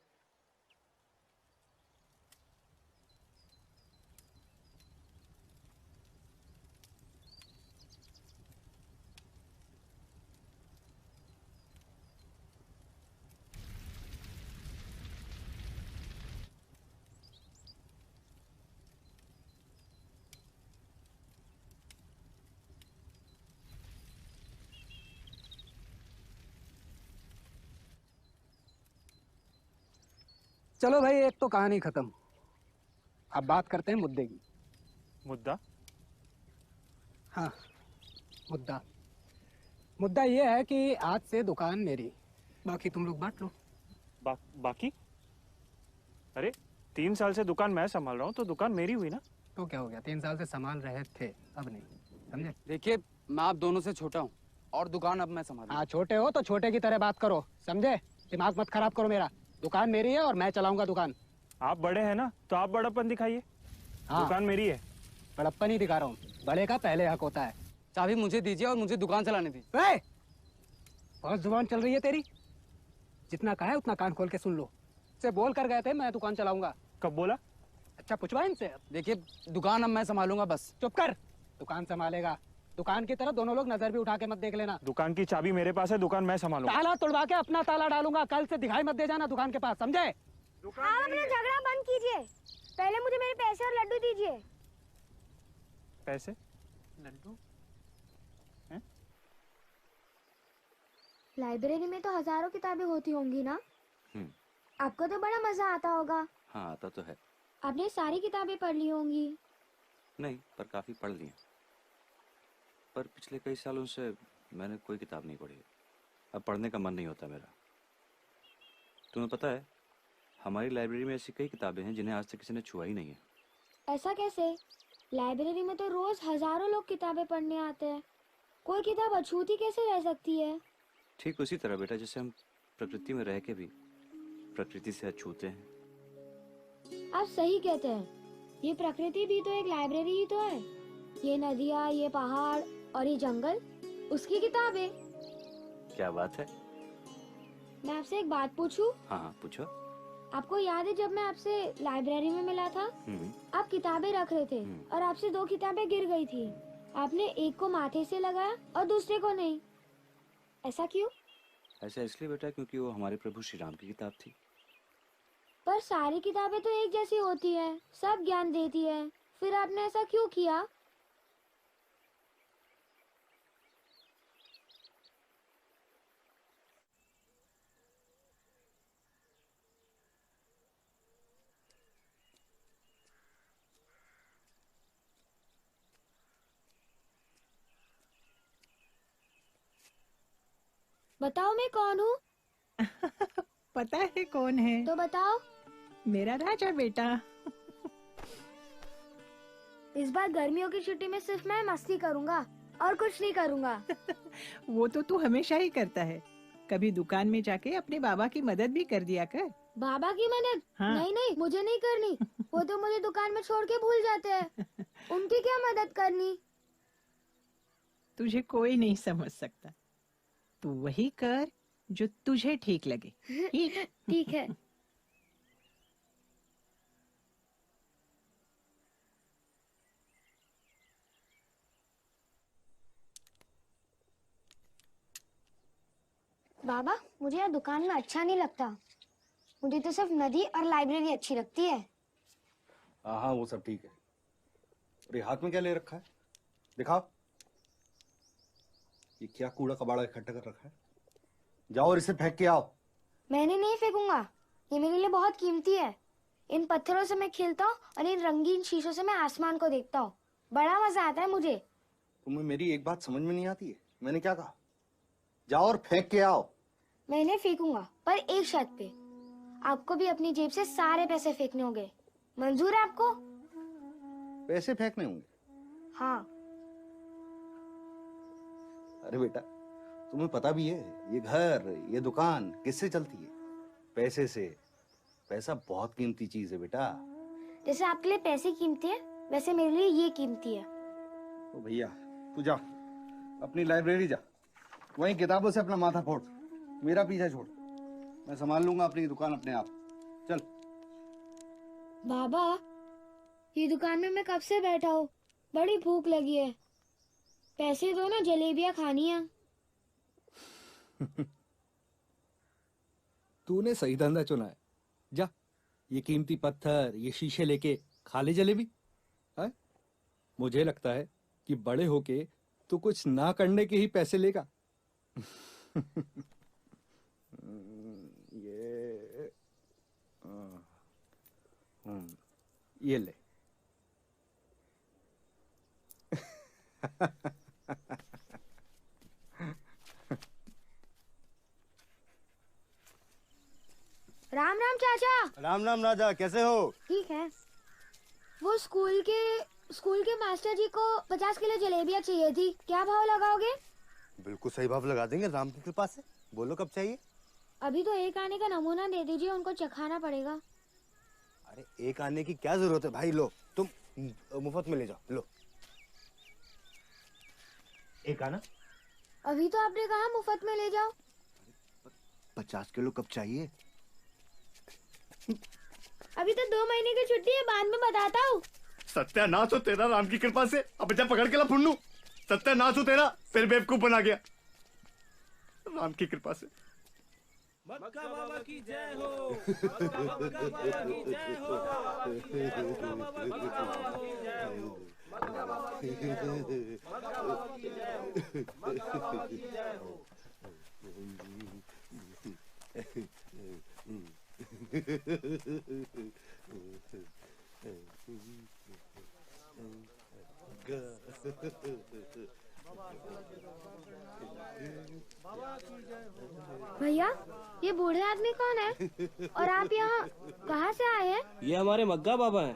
चलो भाई, एक तो कहानी खत्म। अब बात करते हैं मुद्दे की। मुद्दा? हाँ, मुद्दा मुद्दा ये है कि आज से दुकान मेरी, बाकी तुम लोग बांट लो। बाकी? अरे 3 साल से दुकान मैं संभाल रहा हूँ, तो दुकान मेरी हुई ना। तो क्या हो गया, 3 साल से संभाल रहे थे, अब नहीं, समझे? देखिए, मैं आप दोनों से छोटा हूँ और दुकान अब मैं संभालूं। हाँ, छोटे हो तो छोटे की तरह बात करो, समझे? दिमाग मत खराब करो मेरा। दुकान मेरी है और मैं चलाऊंगा दुकान। आप बड़े हैं ना, तो आप बड़प्पन दिखाइए। हाँ, दुकान मेरी है। बड़प्पन ही दिखा रहा हूँ, बड़े का पहले हक होता है। चाबी मुझे दीजिए और मुझे दुकान चलाने दी। बहुत जुबान चल रही है तेरी, जितना कहा है उतना कान खोल के सुन लो। से बोल कर गए थे मैं दुकान चलाऊंगा। कब बोला? अच्छा, पूछवा इनसे। देखिए, दुकान अब मैं संभालूंगा बस। चुप कर, दुकान संभालेगा। दुकान की तरफ दोनों लोग नजर भी उठा के मत देख लेना। दुकान की चाबी मेरे पास है, दुकान मैं संभालूंगा। ताला तोड़वा के अपना ताला डालूंगा, कल से दिखाई मत दे जाना दुकान के पास, समझे? आप अपना झगड़ा बंद कीजिए, पहले मुझे मेरे पैसे और लड्डू दीजिए। पैसे? लड्डू? लाइब्रेरी में तो हजारों किताबें होती होंगी ना? आपको तो बड़ा मजा आता होगा। हाँ, आता तो है। आपने सारी किताबें पढ़ ली होंगी। नहीं, पर काफी पढ़ ली हैं। पर पिछले कई सालों से मैंने कोई किताब नहीं पढ़ी। अब पढ़ने का मन नहीं होता मेरा। तुम्हें पता है, हमारी लाइब्रेरी में ऐसी कई किताबें हैं जिन्हें आज तक किसी ने छुआ ही नहीं है। ऐसा कैसे? लाइब्रेरी में तो रोज हजारों लोग किताबें पढ़ने आते हैं, कोई किताब अछूती कैसे रह सकती है? ठीक उसी तरह बेटा, जैसे हम प्रकृति में रह के भी प्रकृति से अछूते हैं। आप सही कहते हैं, ये प्रकृति भी तो एक लाइब्रेरी ही तो है। ये नदियाँ, ये पहाड़ और ये जंगल उसकी किताबें। क्या बात है? मैं आपसे एक बात पूछूं? हाँ हाँ, पूछो। आपको याद है जब मैं आपसे लाइब्रेरी में मिला था, आप किताबें रख रहे थे और आपसे 2 किताबें गिर गई थी। आपने एक को माथे से लगाया और दूसरे को नहीं, ऐसा क्यों? ऐसा इसलिए बेटा क्योंकि वो हमारे प्रभु श्री राम की किताब थी। पर सारी किताबें तो एक जैसी होती है, सब ज्ञान देती है, फिर आपने ऐसा क्यों किया? बताओ मैं कौन हूँ? पता है कौन है? तो बताओ। मेरा राजा बेटा। इस बार गर्मियों की छुट्टी में सिर्फ मैं मस्ती करूँगा और कुछ नहीं करूँगा। वो तो तू हमेशा ही करता है। कभी दुकान में जाके अपने बाबा की मदद भी कर दिया कर। बाबा की मदद? हाँ। नहीं नहीं, मुझे नहीं करनी। वो तो मुझे दुकान में छोड़ के भूल जाते हैं। उनकी क्या मदद करनी? तुझे कोई नहीं समझ सकता। तू वही कर जो तुझे ठीक लगे। ठीक है। बाबा, मुझे यहाँ दुकान में अच्छा नहीं लगता। मुझे तो सिर्फ नदी और लाइब्रेरी अच्छी लगती है। हाँ हाँ, वो सब ठीक है। और ये हाथ में क्या ले रखा है? दिखाओ। ये क्या कूड़ा कबाड़ा इकट्ठा कर रखा है? जाओ और इसे फेंक के आओ। मैंने नहीं फेंकूंगा, ये मेरे लिए बहुत कीमती है। इन पत्थरों से मैं खेलता हूँ और इन रंगीन शीशों से मैं आसमान को देखता हूँ। बड़ा मजा आता है मुझे। तुम्हें मेरी एक बात समझ में नहीं आती है। मैंने क्या कहा? जाओ और फेंक के आओ। मैं इन्हें फेंकूंगा, पर एक शर्त पे। आपको भी अपनी जेब से सारे पैसे फेंकने होंगे। मंजूर है आपको? पैसे फेंकने होंगे? हाँ। अरे बेटा, तुम्हें पता भी है ये घर, ये दुकान किससे चलती है? पैसे से। पैसा बहुत कीमती चीज है बेटा। जैसे आपके लिए पैसे कीमती है, वैसे मेरे लिए ये कीमती है। तो भैया, तू जा अपनी लाइब्रेरी जा, वहीं किताबों से अपना माथा फोड़। मेरा पीछा छोड़, मैं संभाल लूंगा अपनी दुकान अपने आप। चल। बाबा, ये दुकान में मैं कब से बैठा हूँ, बड़ी भूख लगी है। पैसे दो ना, जलेबियाँ खानी है। तूने सही धंधा चुना है। जा, ये कीमती पत्थर, ये शीशे लेके खा ले जलेबी। है? मुझे लगता है कि बड़े होके तू कुछ ना करने के ही पैसे लेगा। ये ले। राम राम चाचा। राम राम राजा, कैसे हो? ठीक है। वो स्कूल के मास्टर जी को 50 किलो जलेबियाँ चाहिए थी, क्या भाव लगाओगे? बिल्कुल सही भाव लगा देंगे, राम की कृपा से। बोलो कब चाहिए? अभी तो एक आने का नमूना दे दीजिए, उनको चखाना पड़ेगा। अरे एक आने की क्या जरूरत है भाई, लो तुम मुफ्त में ले जाओ, लो। एक आना? अभी तो आपने कहा मुफ्त में ले जाओ। 50 किलो कब चाहिए? अभी तो 2 महीने की छुट्टी है, बाद में बताता हूँ। सत्यानाश हो तेरा राम की कृपा से। अब बच्चा पकड़ के ला फुन्नू। सत्यानाश हो तेरा, फिर बेवकूफ बना गया राम की कृपा से। मक्का बाबा की जय हो। मक्का बाबा की जय हो। मक्का बाबा की जय हो। मक्का बाबा की जय हो। मक्का बाबा की जय हो। मक्का बाबा की जय हो। भैया, ये बूढ़े आदमी कौन है और आप यहाँ कहाँ से आए हैं? ये हमारे मग्गा बाबा हैं।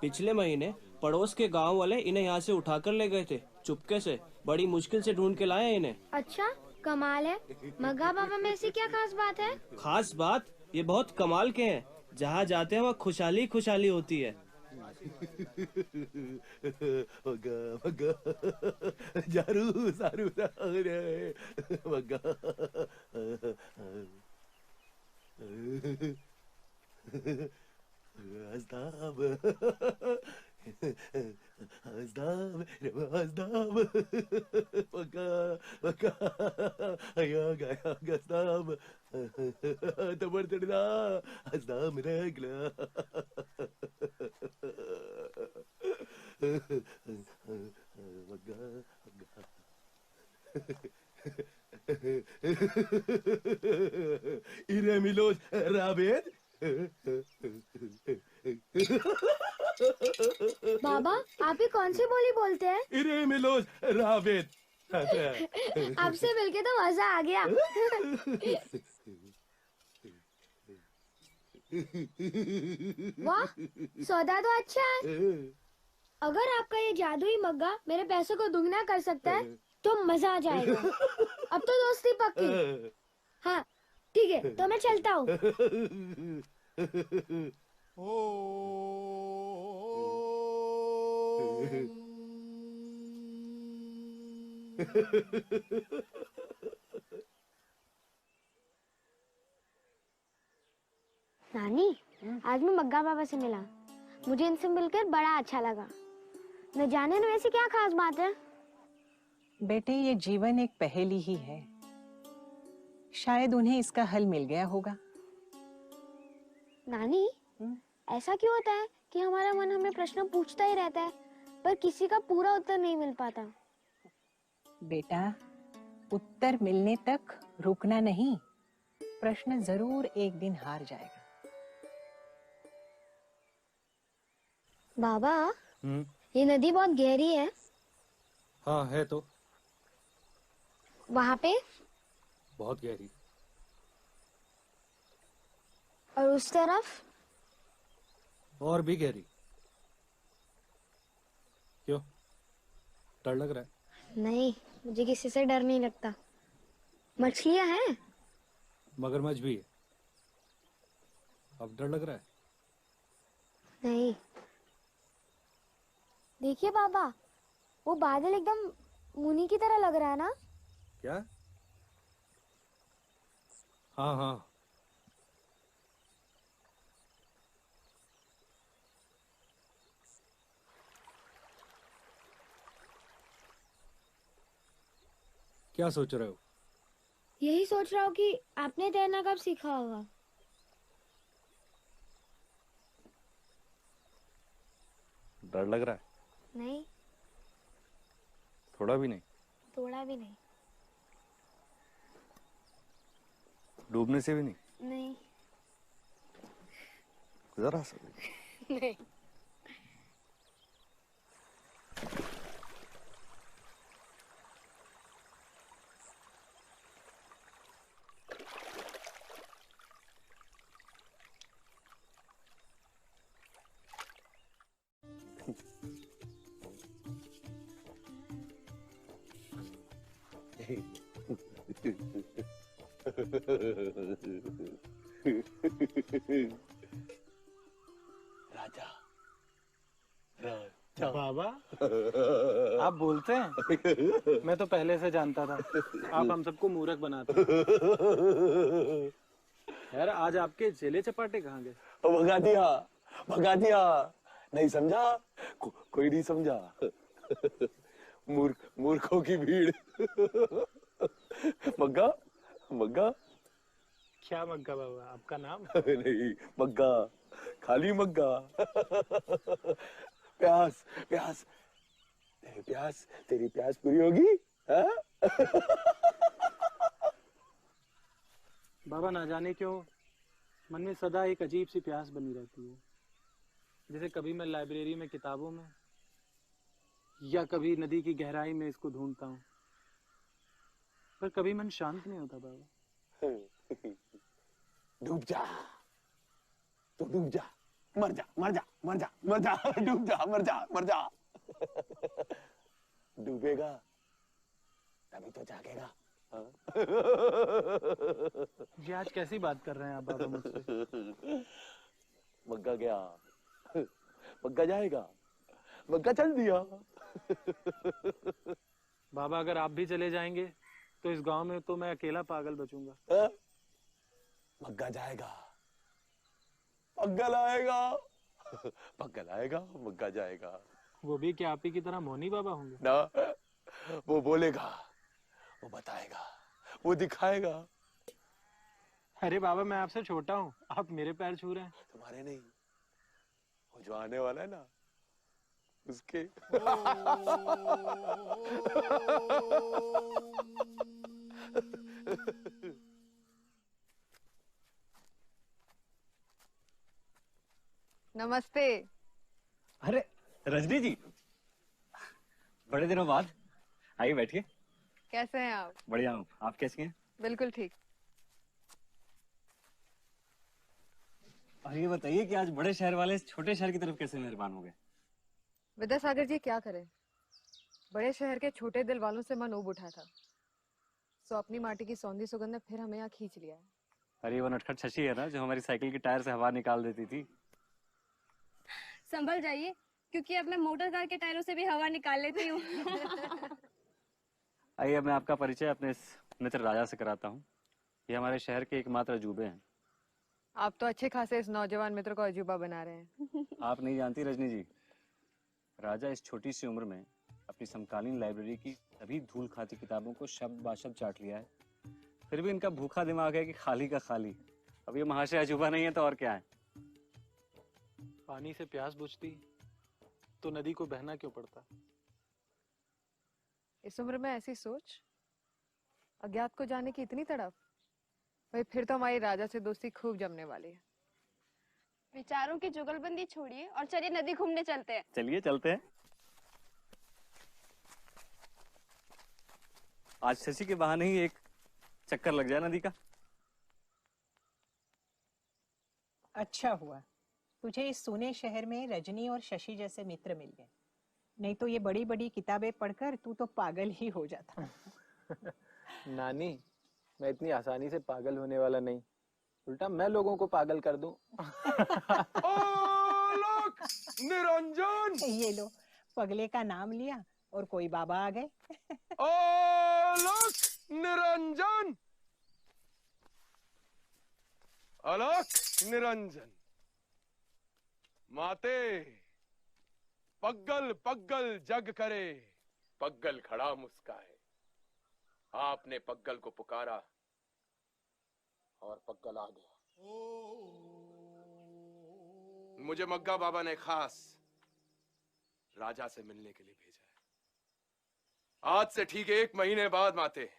पिछले महीने पड़ोस के गांव वाले इन्हें यहाँ से उठाकर ले गए थे, चुपके से। बड़ी मुश्किल से ढूंढ के लाए हैं इन्हें। अच्छा, कमाल है। मग्गा बाबा में ऐसी क्या खास बात है? खास बात, ये बहुत कमाल के हैं। जहाँ जाते हैं वहाँ खुशहाली खुशहाली होती है। जारू सारू Iremilos Rabet. बाबा, आप ही कौन सी बोली बोलते हैं? Iremilos Rabet. आपसे मिलके तो मजा आ गया। वाह, सौदा तो अच्छा है। अगर आपका ये जादुई मग्गा मेरे पैसों को दुगना कर सकता है तो मजा आ जाएगा। अब तो दोस्ती पक्की। हाँ ठीक है, तो मैं चलता हूँ। नानी, आज मैं मग्गा बाबा से मिला। मुझे इनसे मिलकर बड़ा अच्छा लगा। न जाने न वैसे क्या खास बात है। बेटे, ये जीवन एक पहेली ही है। शायद उन्हें इसका हल मिल गया होगा। नानी, ऐसा क्यों होता है कि हमारा मन हमें प्रश्न पूछता ही रहता है पर किसी का पूरा उत्तर नहीं मिल पाता? बेटा, उत्तर मिलने तक रुकना नहीं, प्रश्न जरूर एक दिन हार जाएगा। बाबा, ये नदी बहुत गहरी है। हाँ है तो, वहाँ पे बहुत गहरी। और उस तरफ और भी गहरी। क्यों, डर लग रहा है? नहीं, मुझे किसी से डर नहीं लगता। मछलियाँ हैं? मगरमच्छ भी है। अब डर लग रहा है? नहीं। देखिए बाबा, वो बादल एकदम मुनि की तरह लग रहा है ना? क्या? हाँ हाँ। क्या सोच रहे हो? यही सोच रहा हूँ कि आपने तैरना कब सीखा होगा। डर लग रहा है? नहीं, थोड़ा भी नहीं? थोड़ा भी नहीं। डूबने से भी नहीं? नहीं। जरा सा भी? नहीं। राजा, राजा। बाबा, आप बोलते हैं? मैं तो पहले से जानता था आप हम सबको मूर्ख बनाते हैं। यार, आज आपके चेले चपाटे कहाँ गए? भगा दिया, भगा दिया। नहीं समझा? कोई नहीं समझा। मूर्खों की भीड़। मग्गा, मग्गा। क्या मग्गा बाबा, आपका नाम? नहीं, मग्गा, खाली मग्गा। प्यास, प्यास, तेरी प्यास पूरी होगी? हाँ? बाबा, ना जाने क्यों मन में सदा एक अजीब सी प्यास बनी रहती है। जैसे कभी मैं लाइब्रेरी में किताबों में या कभी नदी की गहराई में इसको ढूंढता हूँ, पर कभी मन शांत नहीं होता बाबा। डूब जा, तो डूब जा, मर जा, मर जा, मर जा, मर जा, डूब जा, मर जा, मर जा। डूबेगा तभी तो जागेगा। हाँ? ये आज कैसी बात कर रहे हैं आप बाबा मुझसे? मग्गा गया, मग्गा जाएगा, मग्गा चल दिया। बाबा, अगर आप भी चले जाएंगे तो इस गांव में तो मैं अकेला पागल बचूंगा। हाँ? मग्गा जाएगा, मग्गा लाएगा, मग्गा लाएगा, मग्गा जाएगा। वो भी क्या आप ही की तरह मोनी बाबा होंगे? ना, वो बोलेगा, वो बताएगा, वो दिखाएगा। अरे बाबा, मैं आपसे छोटा हूँ, आप मेरे पैर छू रहे हैं। तुम्हारे नहीं, वो जो आने वाला है ना, उसके। नमस्ते। अरे रजनी जी, बड़े दिनों बाद। आइए बैठिए। कैसे हैं आप? बढ़िया हूँ, आप कैसी हैं? बिल्कुल ठीक। और ये बताइए कि आज बड़े शहर वाले छोटे शहर की तरफ कैसे मेहरबान हो गए? विद्यासागर जी, क्या करें, बड़े शहर के छोटे दिल वालों से मन ऊब उठा था, सो अपनी माटी की सौंधी सुगंध ने फिर हमें यहाँ खींच लिया है। अरे वो नटखट शशि है ना, जो हमारी साइकिल के टायर से हवा निकाल देती थी। संभल जाइए, क्योंकि अब मैं मोटर कार के टायरों से भी हवा निकाल लेती हूँ। आइए, मैं आपका परिचय अपने इस मित्र राजा से कराता हूँ। ये हमारे शहर के एकमात्र अजूबे हैं। आप तो अच्छे खासे इस नौजवान मित्र को अजूबा बना रहे हैं। आप नहीं जानती रजनी जी, राजा इस छोटी सी उम्र में अपनी समकालीन लाइब्रेरी की सभी धूल खाती किताबों को शब्द बाशब्द चाट लिया है। फिर भी इनका भूखा दिमाग है कि खाली का खाली। अब ये महाशय अजूबा नहीं है तो और क्या है। पानी से प्यास बुझती तो नदी को बहना क्यों पड़ता? इस उम्र में ऐसी सोच, अज्ञात को जाने की इतनी तड़प, भाई फिर तो हमारी राजा से दोस्ती खूब जमने वाली है। विचारों की जुगलबंदी छोड़िए और चलिए नदी घूमने चलते हैं। चलिए चलते हैं। आज शशि के बहाने ही एक चक्कर लग जाए नदी का। अच्छा हुआ तुझे इस सूने शहर में रजनी और शशि जैसे मित्र मिल गए, नहीं तो ये बड़ी बड़ी किताबें पढ़कर तू तो पागल ही हो जाता। नानी, मैं इतनी आसानी से पागल होने वाला नहीं, उल्टा मैं लोगों को पागल कर दूं। निरंजन! ये लो, पगले का नाम लिया और कोई बाबा आ गए। अलख निरंजन! अलख निरंजन! माते पग्गल पग्गल जग करे, पग्गल खड़ा मुस्काए। आपने पग्गल को पुकारा और पग्गल आ गया। मुझे मग्गा बाबा ने खास राजा से मिलने के लिए भेजा है। आज से ठीक 1 महीने बाद माते,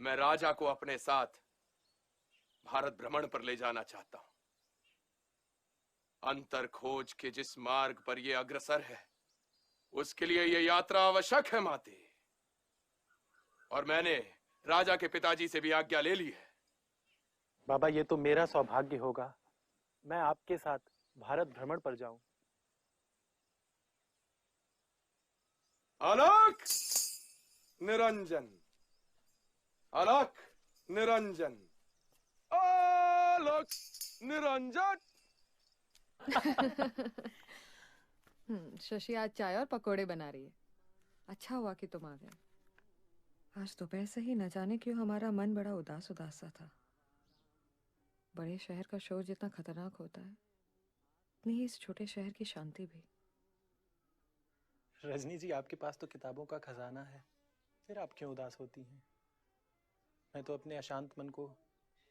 मैं राजा को अपने साथ भारत भ्रमण पर ले जाना चाहता हूं। अंतर खोज के जिस मार्ग पर यह अग्रसर है, उसके लिए यह यात्रा आवश्यक है माते। और मैंने राजा के पिताजी से भी आज्ञा ले ली है। बाबा, ये तो मेरा सौभाग्य होगा, मैं आपके साथ भारत भ्रमण पर जाऊं। अलख निरंजन! अलख निरंजन! अलख निरंजन! शशि आज चाय और पकोड़े बना रही है। अच्छा हुआ कि तुम आ गए। आज दोपहर से ही न जाने क्यों हमारा मन बड़ा उदास उदास सा था। बड़े शहर का शोर जितना खतरनाक होता है, उतनी ही इस छोटे शहर की शांति भी। रजनी जी, आपके पास तो किताबों का खजाना है, फिर आप क्यों उदास होती हैं? मैं तो अपने अशांत मन को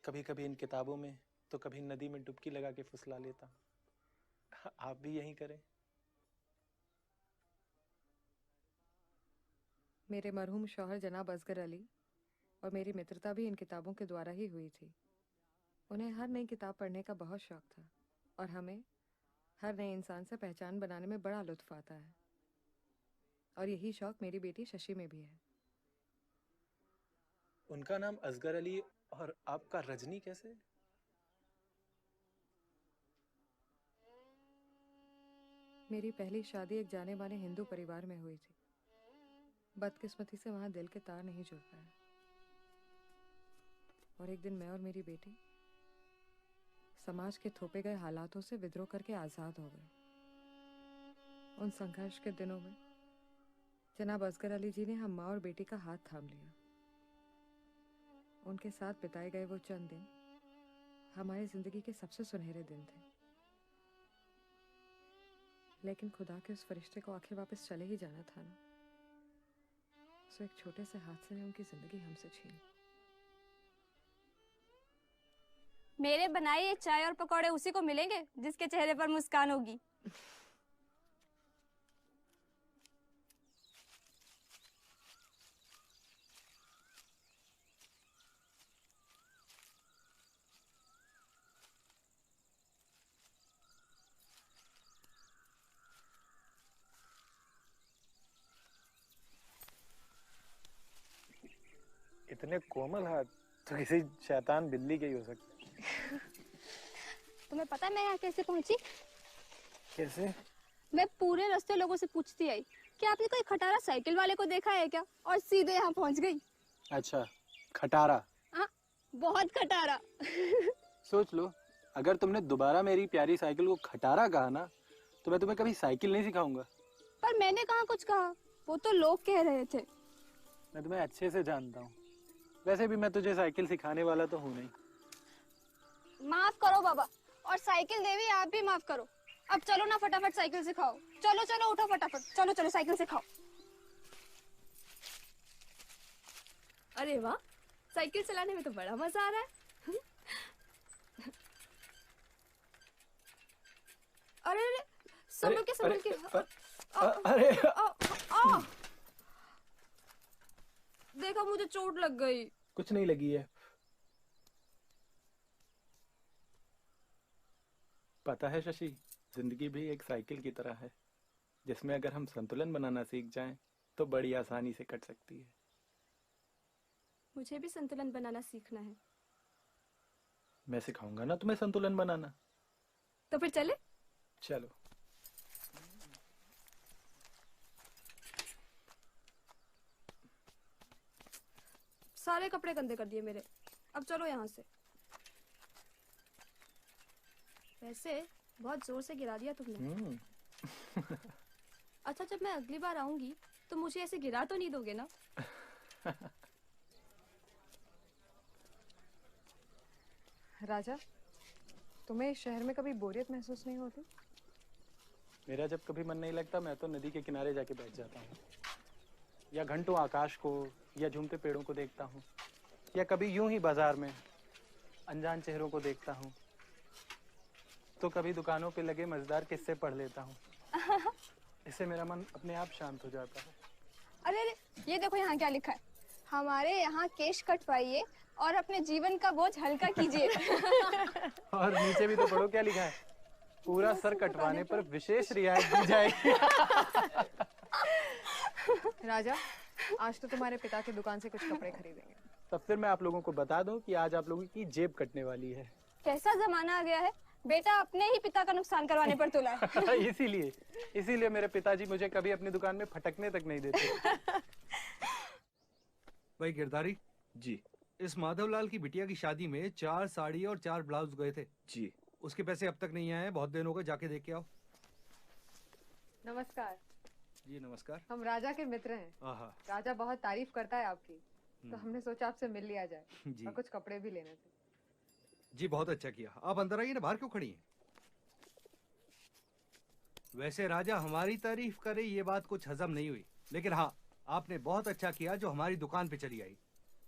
कभी कभी इन किताबों में तो कभी नदी में डुबकी लगा के फुसला लेता हूँ। आप भी यही करें। मेरे मरहूम शौहर जनाब असगर अली और मेरी मित्रता भी इन किताबों के द्वारा ही हुई थी। उन्हें हर नई किताब पढ़ने का बहुत शौक था और हमें हर नए इंसान से पहचान बनाने में बड़ा लुत्फ आता है। और यही शौक मेरी बेटी शशि में भी है। उनका नाम असगर अली और आपका रजनी कैसे? मेरी पहली शादी एक जाने माने हिंदू परिवार में हुई थी। बदकिस्मती से वहां दिल के तार नहीं जुड़ पाए और एक दिन मैं और मेरी बेटी समाज के थोपे गए हालातों से विद्रोह करके आजाद हो गए। उन संघर्ष के दिनों में जनाब असगर अली जी ने हम माँ और बेटी का हाथ थाम लिया। उनके साथ बिताए गए वो चंद दिन हमारी जिंदगी के सबसे सुनहरे दिन थे। लेकिन खुदा के उस फरिश्ते को आखिर वापस चले ही जाना था ना, सो एक छोटे से हादसे ने उनकी जिंदगी हमसे छीन। मेरे बनाए ये चाय और पकौड़े उसी को मिलेंगे जिसके चेहरे पर मुस्कान होगी। इतने कोमल हाथ तो किसी शैतान बिल्ली के ही हो सकते। तुम्हें पता है मैं यहाँ कैसे पहुंची? कैसे? मैं पूरे रास्ते लोगों से पूछती आई कि आपने कोई खटारा साइकिल वाले को देखा है क्या, और सीधे यहाँ पहुंच गई। अच्छा, खटारा? हाँ, बहुत खटारा। सोच लो, अगर तुमने दोबारा मेरी प्यारी साइकिल को खटारा कहा ना, तो मैं तुम्हें कभी साइकिल नहीं सिखाऊंगा। पर मैंने कहाँ कुछ कहा, वो तो लोग कह रहे थे। मैं तुम्हें अच्छे से जानता हूँ। वैसे भी मैं तुझे साइकिल सिखाने वाला तो हूँ नहीं। माफ करो बाबा, और साइकिल देवी आप भी माफ करो। अब चलो ना फटाफट साइकिल सिखाओ। चलो चलो उठो फटाफट, चलो चलो साइकिल सिखाओ। अरे वाह, साइकिल चलाने में तो बड़ा मजा आ रहा है। अरे अरे संभल के संभल के। अरे देखा, मुझे चोट लग गई। कुछ नहीं लगी है। पता है शशि, जिंदगी भी एक साइकिल की तरह है, जिसमें अगर हम संतुलन बनाना सीख जाएं तो बड़ी आसानी से कट सकती है। मुझे भी संतुलन बनाना सीखना है। मैं सिखाऊंगा ना तुम्हें संतुलन बनाना। तो फिर चले? चलो। सारे कपड़े गंदे कर दिए मेरे। अब चलो यहाँ से। वैसे बहुत जोर से गिरा दिया तुमने। अच्छा, जब मैं अगली बार आऊंगी तो मुझे ऐसे गिरा तो नहीं दोगे ना? राजा, तुम्हें इस शहर में कभी बोरियत महसूस नहीं होती? मेरा जब कभी मन नहीं लगता मैं तो नदी के किनारे जाके बैठ जाता हूँ, या घंटों आकाश को या झूमते पेड़ों को देखता हूँ, या कभी यूं ही बाजार में अनजान चेहरों को देखता हूँ, तो कभी दुकानों पे लगे मजेदार किस्से पढ़ लेता हूँ। इससे मेरा मन अपने आप शांत हो जाता है। अरे अरे, ये देखो यहाँ क्या लिखा है। हमारे यहाँ केश कटवाइए और अपने जीवन का बोझ हल्का कीजिए। और नीचे भी तो पढ़ो क्या लिखा है, पूरा सर कटवाने पर विशेष रियायत दी जाएगी। राजा, आज तो तुम्हारे पिता की दुकान से कुछ कपड़े खरीदेंगे। तब फिर मैं आप लोगों को बता दूं कि आज आप लोगों की जेब कटने वाली है। कैसा जमाना आ गया है, बेटा अपने ही पिता का नुकसान करवाने पर तुला है। इसीलिए मेरे पिताजी मुझे कभी अपनी दुकान में फटकने तक नहीं देते। भाई गिरधारी जी, इस माधवलाल की बिटिया की शादी में 4 साड़ी और 4 ब्लाउज गए थे जी। उसके पैसे अब तक नहीं आए, बहुत दिन हो गए, जाके देख के आओ। नमस्कार जी नमस्कार। हम राजा के मित्र हैं। आहा। राजा बहुत तारीफ करता है आपकी, तो हमने सोचा आपसे मिल लिया जाए जी। और कुछ कपड़े भी लेने थे। जी बहुत अच्छा किया। आप अंदर आइए ना, बाहर क्यों खड़ी हैं? वैसे राजा हमारी तारीफ करे ये बात कुछ हजम नहीं हुई, लेकिन हाँ आपने बहुत अच्छा किया जो हमारी दुकान पे चली आई।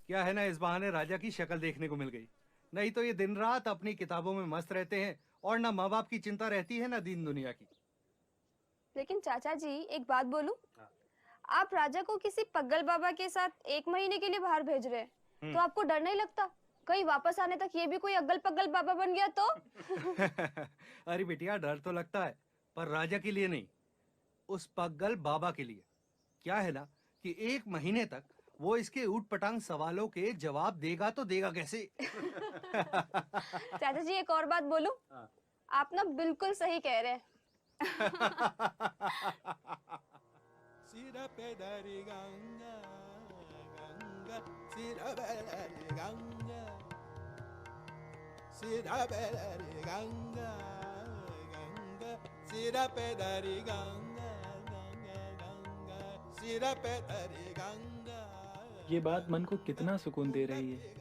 क्या है ना, इस बहाने राजा की शक्ल देखने को मिल गई, नहीं तो ये दिन रात अपनी किताबों में मस्त रहते हैं और ना माँ बाप की चिंता रहती है ना दीन दुनिया की। लेकिन चाचा जी, एक बात बोलूं? आप राजा को किसी पग्गल बाबा के साथ 1 महीने के लिए बाहर भेज रहे हैं, तो आपको डर नहीं लगता कहीं वापस आने तक ये भी कोई अग्गल पग्गल बाबा बन गया तो? अरे बिटिया, डर तो लगता है पर राजा के लिए नहीं, उस पग्गल बाबा के लिए। क्या है ना कि 1 महीने तक वो इसके ऊट पटांग सवालों के जवाब देगा तो देगा कैसे? चाचा जी, एक और बात बोलूं? आप ना बिल्कुल सही कह रहे हैं। सिरा पे दरी गंगा गंगा सिरा पे दरी गंगा सिरा पे दरी गंगा गंगा सिरा पे दरी गंगा गंगा गंगा सिरा पे दरी गंगा। ये बात मन को कितना सुकून दे रही है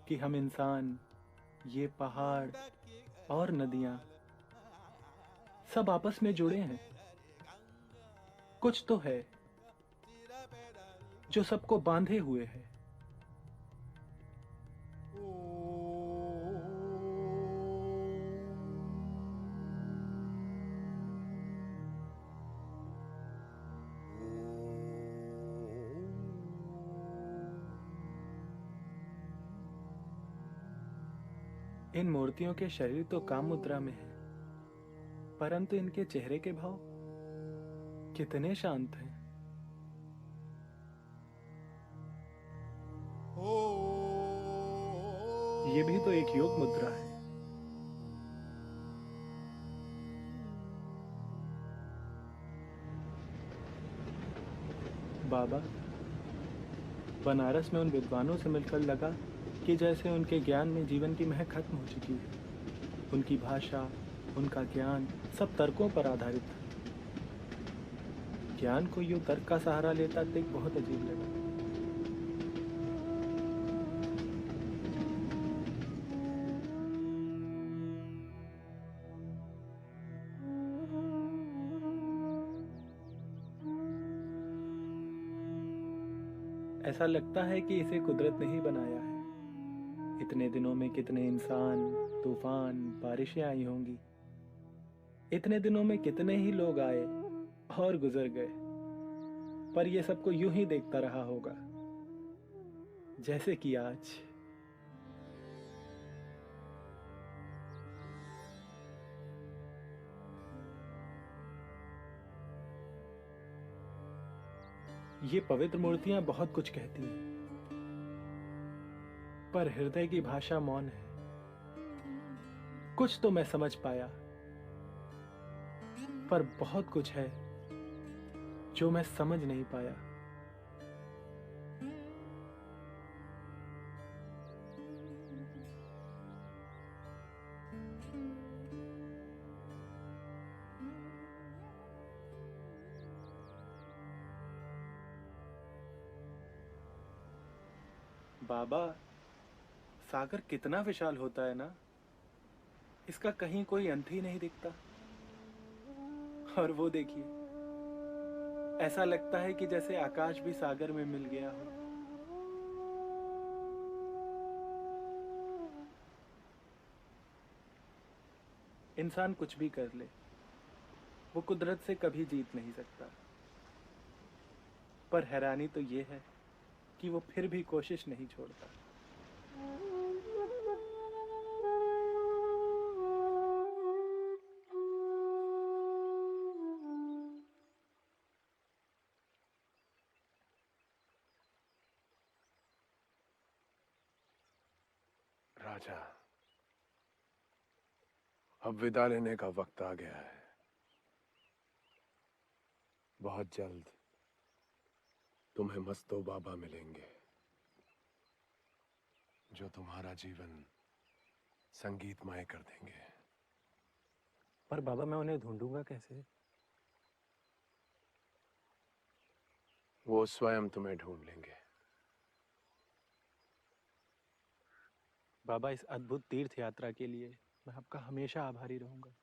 कि हम इंसान, ये पहाड़ और नदियां सब आपस में जुड़े हैं। कुछ तो है जो सबको बांधे हुए है। इन मूर्तियों के शरीर तो काम मुद्रा में है, परंतु इनके चेहरे के भाव कितने शांत हैं। ये भी तो एक योग मुद्रा है। बाबा, बनारस में उन विद्वानों से मिलकर लगा कि जैसे उनके ज्ञान में जीवन की महक खत्म हो चुकी है। उनकी भाषा, उनका ज्ञान सब तर्कों पर आधारित था। ज्ञान को यूं तर्क का सहारा लेता देख बहुत अजीब लगा। ऐसा लगता है कि इसे कुदरत ने ही बनाया है। इतने दिनों में कितने इंसान, तूफान, बारिशें आई होंगी। इतने दिनों में कितने ही लोग आए और गुजर गए, पर ये सबको यूं ही देखता रहा होगा जैसे कि आज। ये पवित्र मूर्तियां बहुत कुछ कहती हैं, पर हृदय की भाषा मौन है। कुछ तो मैं समझ पाया, पर बहुत कुछ है जो मैं समझ नहीं पाया। बाबा, सागर कितना विशाल होता है ना, इसका कहीं कोई अंत ही नहीं दिखता। और वो देखिए, ऐसा लगता है कि जैसे आकाश भी सागर में मिल गया हो। इंसान कुछ भी कर ले, वो कुदरत से कभी जीत नहीं सकता। पर हैरानी तो ये है कि वो फिर भी कोशिश नहीं छोड़ता। राजा, अब विदा लेने का वक्त आ गया है। बहुत जल्द तुम्हें मस्तो बाबा मिलेंगे, जो तुम्हारा जीवन संगीतमय कर देंगे। पर बाबा, मैं उन्हें ढूंढूंगा कैसे? वो स्वयं तुम्हें ढूंढ लेंगे। बाबा, इस अद्भुत तीर्थ यात्रा के लिए मैं आपका हमेशा आभारी रहूंगा।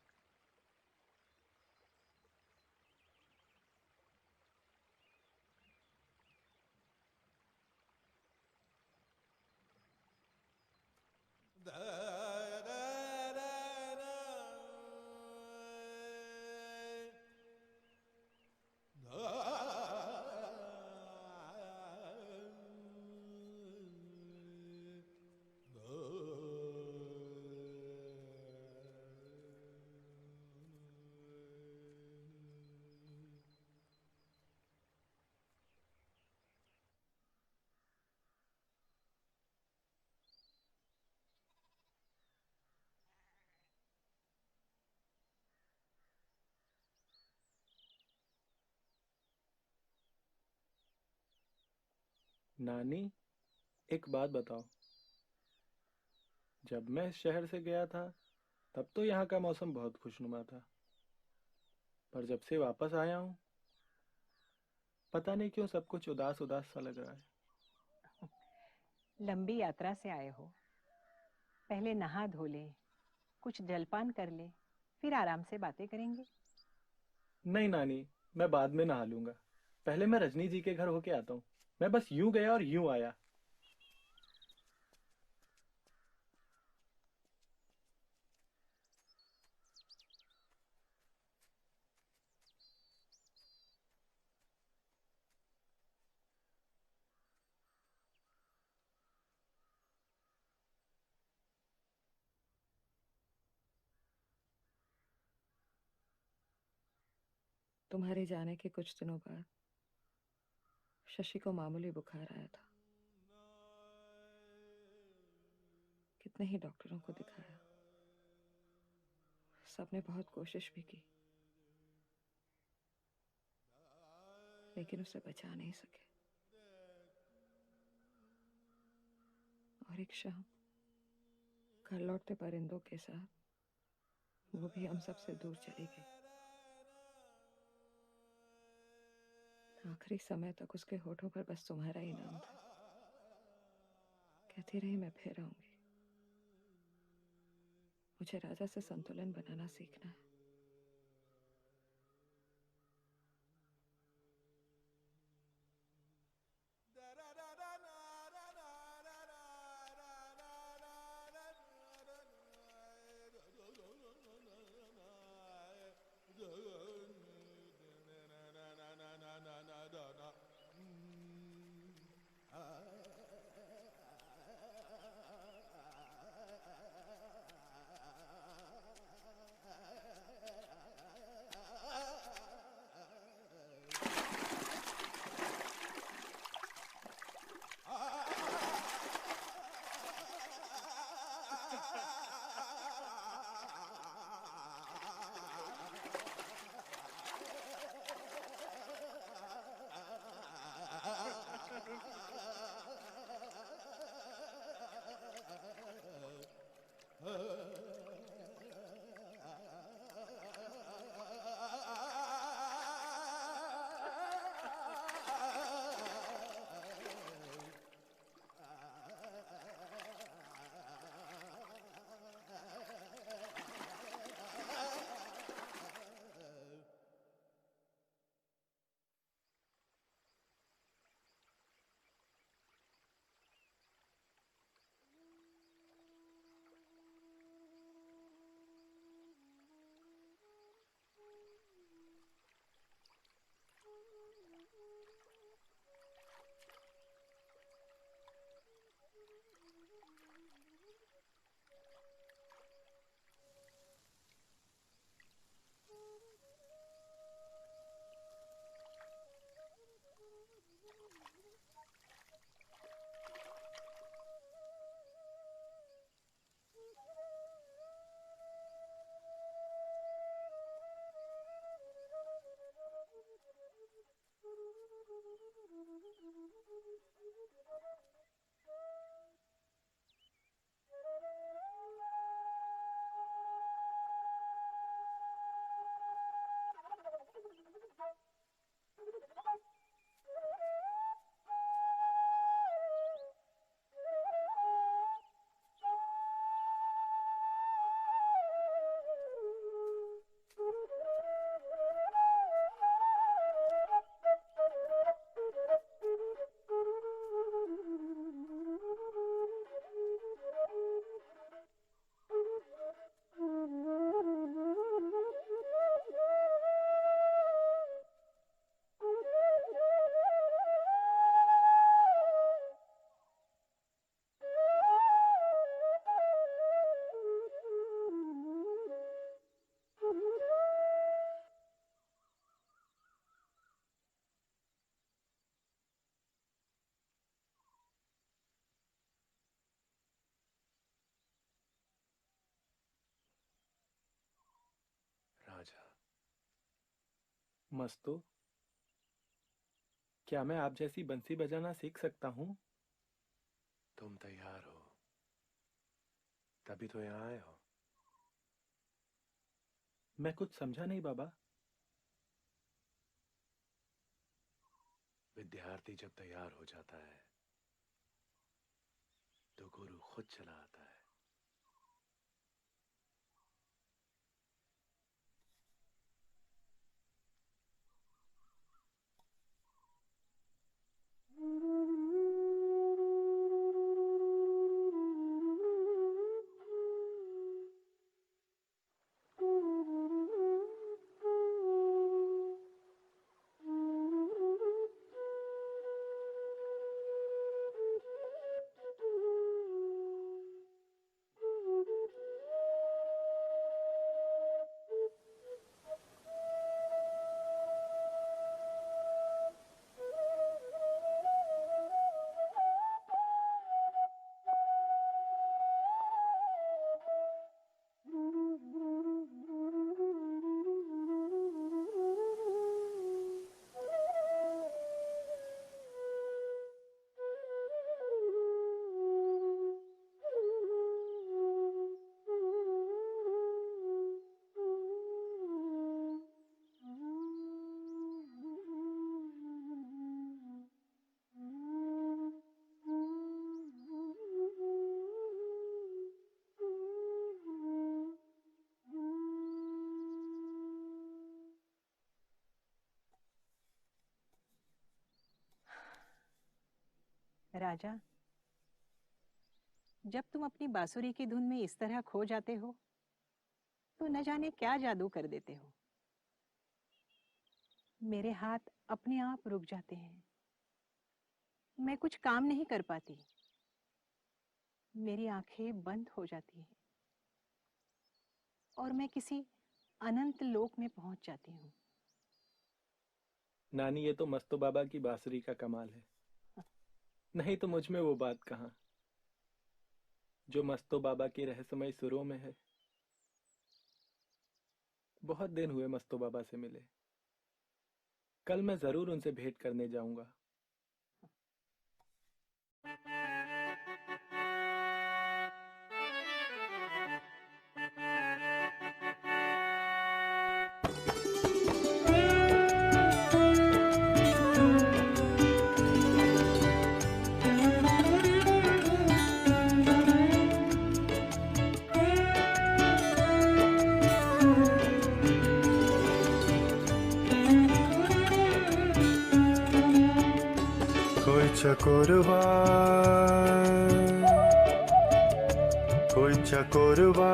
नानी, एक बात बताओ। जब मैं इस शहर से गया था तब तो यहाँ का मौसम बहुत खुशनुमा था, पर जब से वापस आया हूँ पता नहीं क्यों सब कुछ उदास उदास सा लग रहा है। लंबी यात्रा से आए हो, पहले नहा धो ले, कुछ जलपान कर ले, फिर आराम से बातें करेंगे। नहीं नानी, मैं बाद में नहा लूंगा। पहले मैं रजनी जी के घर होके आता हूँ। मैं बस यूं गया और यूं आया। तुम्हारे जाने के कुछ दिनों बाद शशि को मामूली बुखार आया था। कितने ही डॉक्टरों को दिखाया, सबने बहुत कोशिश भी की, लेकिन उसे बचा नहीं सके। और एक शाम घर लौटते परिंदों के साथ वो भी हम सबसे दूर चली गई। आखिरी समय तक उसके होठों पर बस तुम्हारा ही नाम था। कहती रही, मैं फिर आऊंगी। मुझे राजा से संतुलन बनाना सीखना है। मस्तो, क्या मैं आप जैसी बंसी बजाना सीख सकता हूँ? तुम तैयार हो तभी तो यहाँ आए हो। मैं कुछ समझा नहीं बाबा। विद्यार्थी जब तैयार हो जाता है तो गुरु खुद चला आता है। राजा, जब तुम अपनी बांसुरी की धुन में इस तरह खो जाते हो तो न जाने क्या जादू कर देते हो। मेरे हाथ अपने आप रुक जाते हैं, मैं कुछ काम नहीं कर पाती, मेरी आंखें बंद हो जाती हैं और मैं किसी अनंत लोक में पहुंच जाती हूँ। नानी, ये तो मस्तो बाबा की बांसुरी का कमाल है। नहीं तो मुझ में वो बात कहाँ जो मस्तो बाबा के रहस्यमय सुरों में है। बहुत दिन हुए मस्तो बाबा से मिले। कल मैं जरूर उनसे भेंट करने जाऊंगा। चकोरवा कोई चकोरवा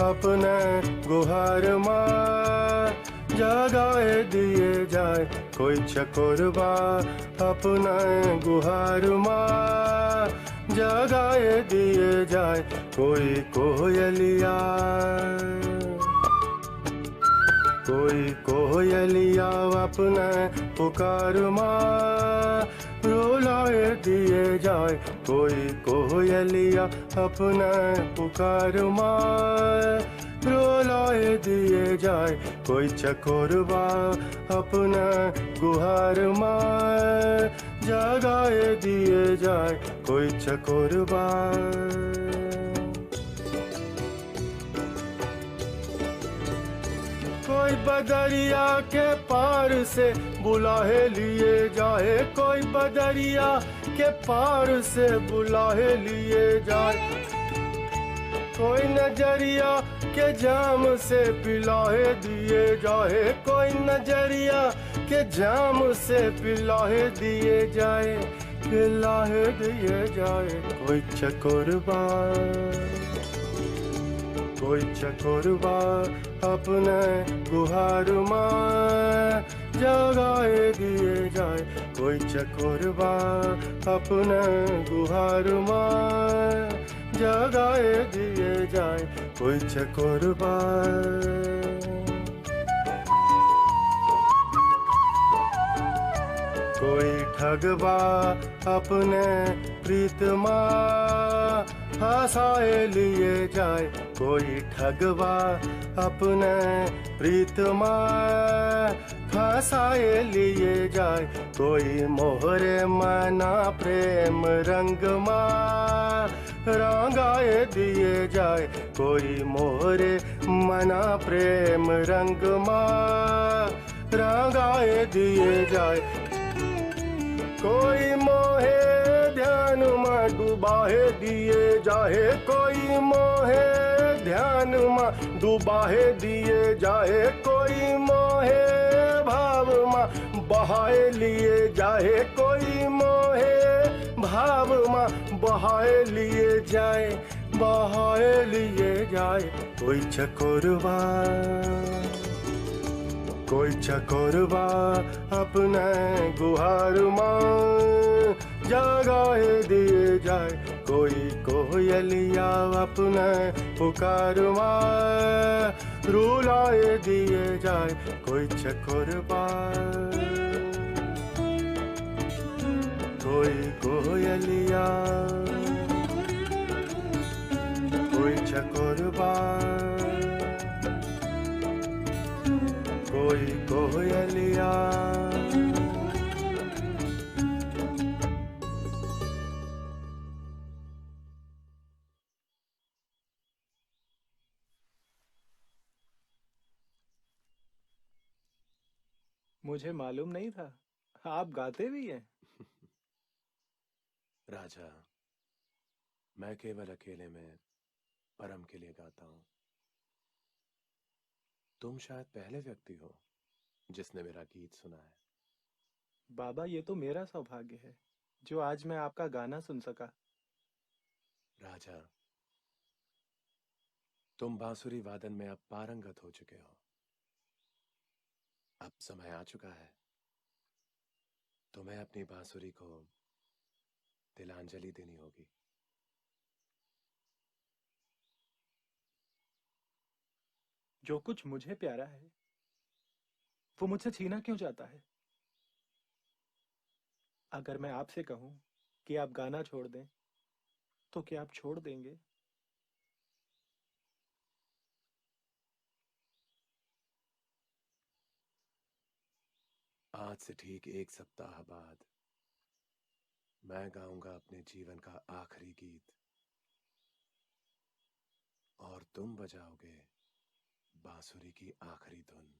अपने गुहार माँ जगाए दिए जाए। कोई चकोरवा अपने गुहार माँ जगाए दिए जाए। कोई कोयलिया अपने पुकार माँ रुलाए दिए जाए। कोई कोयलिया अपने पुकार माँ रुलाए दिए जाए। कोई चकोरवा अपना गुहार माँ जगाए दिए जाए। कोई चकोरवा कोई बदरिया के पार से बुलाए लिए जाए। कोई बदरिया के पार से बुलाए लिए जाए। कोई नजरिया के जाम से पिलाए दिए जाए। कोई नजरिया के जाम से पिलाए दिए जाए। पिलाए दिए जाए। कोई चकोरवा अपने गुहार माँ जगाए दिए जाए। कोई चकोरवा अपने गुहार माँ जगाए दिए जाए। कोई चकोरवा कोई ठगवा अपने प्रीतमा हंसाए लिए जाए। कोई ठगवा अपने प्रीतमा फसाए लिए जाए, कोई मोहरे मना प्रेम रंगमा रंगाए दिए जाए, कोई मोहरे मना प्रेम रंगमा रंगाए दिए जाए, कोई मोहे ध्यान में डुबाहे दिए जाए, कोई मोहे ध्यान में डुबाहे दिए जाए, कोई मोहे भाव में बहाए लिए जाए, कोई मोहे भाव में बहाए लिए जाए, बहाए लिए जाए, कोई चकोरवा अपने गुहार मां जगाए दिए जाए, कोई कोयलिया अपने पुकार मां रुलाए दिए जाए, कोई चकोरबा कोई कोयलिया कोई चकोरबा कोई कोयलिया। मुझे मालूम नहीं था आप गाते भी हैं। राजा, मैं केवल अकेले में परम के लिए गाता हूं। तुम शायद पहले व्यक्ति हो जिसने मेरा गीत सुना है। बाबा, ये तो मेरा सौभाग्य है जो आज मैं आपका गाना सुन सका। राजा, तुम बांसुरी वादन में अब पारंगत हो चुके हो। अब समय आ चुका है तुम्हें अपनी बांसुरी को तिलांजलि देनी होगी। जो कुछ मुझे प्यारा है वो मुझसे छीना क्यों जाता है? अगर मैं आपसे कहूं कि आप गाना छोड़ दें तो क्या आप छोड़ देंगे? आज से ठीक 1 सप्ताह बाद मैं गाऊंगा अपने जीवन का आखिरी गीत और तुम बजाओगे बांसुरी की आखिरी धुन।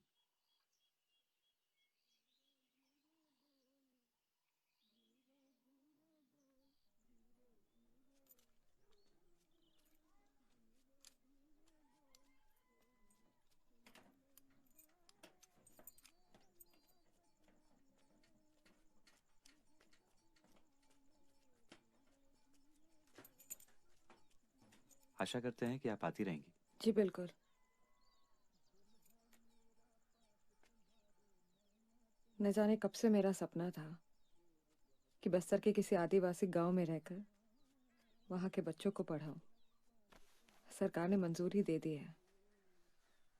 आशा करते हैं कि आप आती रहेंगी। जी बिल्कुल। न जाने कब से मेरा सपना था कि बस्तर के किसी आदिवासी गांव में रहकर वहां के बच्चों को पढ़ाऊं। सरकार ने मंजूरी दे दी है।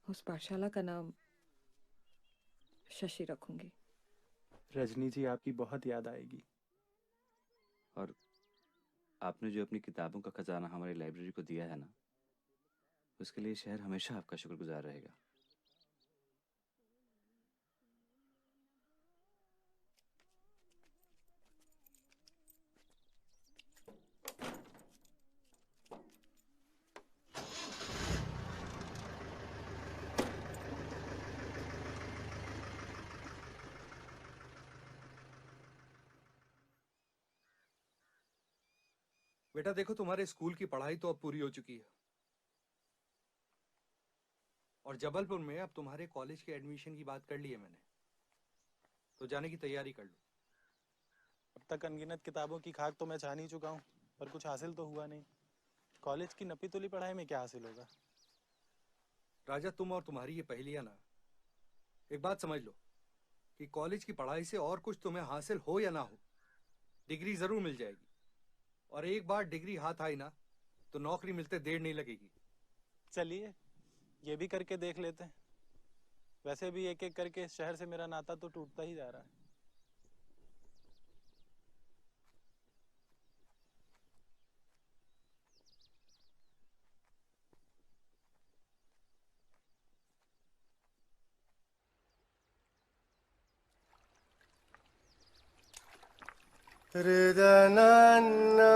उस पाठशाला का नाम शशि रखूंगी। रजनी जी, आपकी बहुत याद आएगी। और आपने जो अपनी किताबों का खजाना हमारी लाइब्रेरी को दिया है ना, उसके लिए शहर हमेशा आपका शुक्रगुजार रहेगा। बेटा देखो, तुम्हारे स्कूल की पढ़ाई तो अब पूरी हो चुकी है और जबलपुर में अब तुम्हारे कॉलेज के एडमिशन की बात कर ली है मैंने, तो जाने की तैयारी कर लो। अब तक अनगिनत किताबों की खाक तो मैं छान ही चुका हूँ, पर कुछ हासिल तो हुआ नहीं। कॉलेज की नपी तुली पढ़ाई में क्या हासिल होगा? राजा, तुम और तुम्हारी ये पहेलियां ना, एक बात समझ लो कि कॉलेज की पढ़ाई से और कुछ तुम्हें हासिल हो या ना हो, डिग्री जरूर मिल जाएगी। और एक बार डिग्री हाथ आई ना तो नौकरी मिलते देर नहीं लगेगी। चलिए ये भी करके देख लेते हैं। वैसे भी एक एक करके शहर से मेरा नाता तो टूटता ही जा रहा है। Ridanana,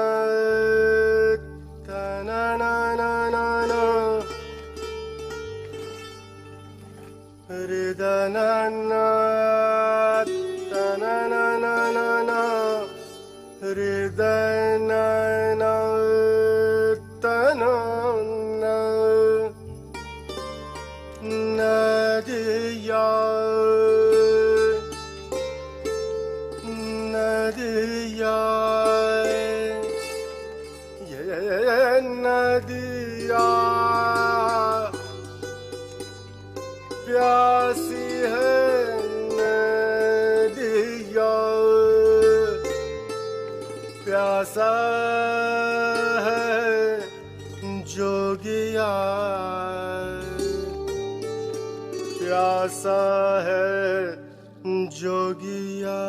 tananana, Ridanana, tananana, Ridanana, tanana, Nadia, Nadia, yeah, Nadia, प्यासी है नदिया, प्यासा है जोगिया, प्यासा है जोगिया।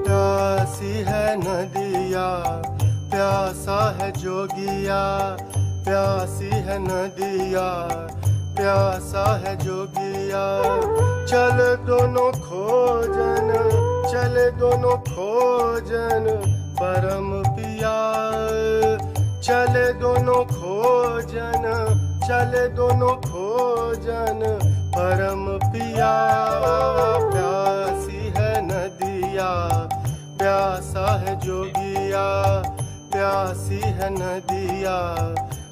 प्यासी है नदिया, प्यासा है जोगिया, प्यासी है नदिया, प्यासा है जोगिया। चल दोनों खोजन, चले दोनों खोजन परम पिया, चले दोनों खोजन, चले दोनों खोजन परम पिया। प्यासी है नदिया, प्यासा है जोगिया, प्यासी है नदिया,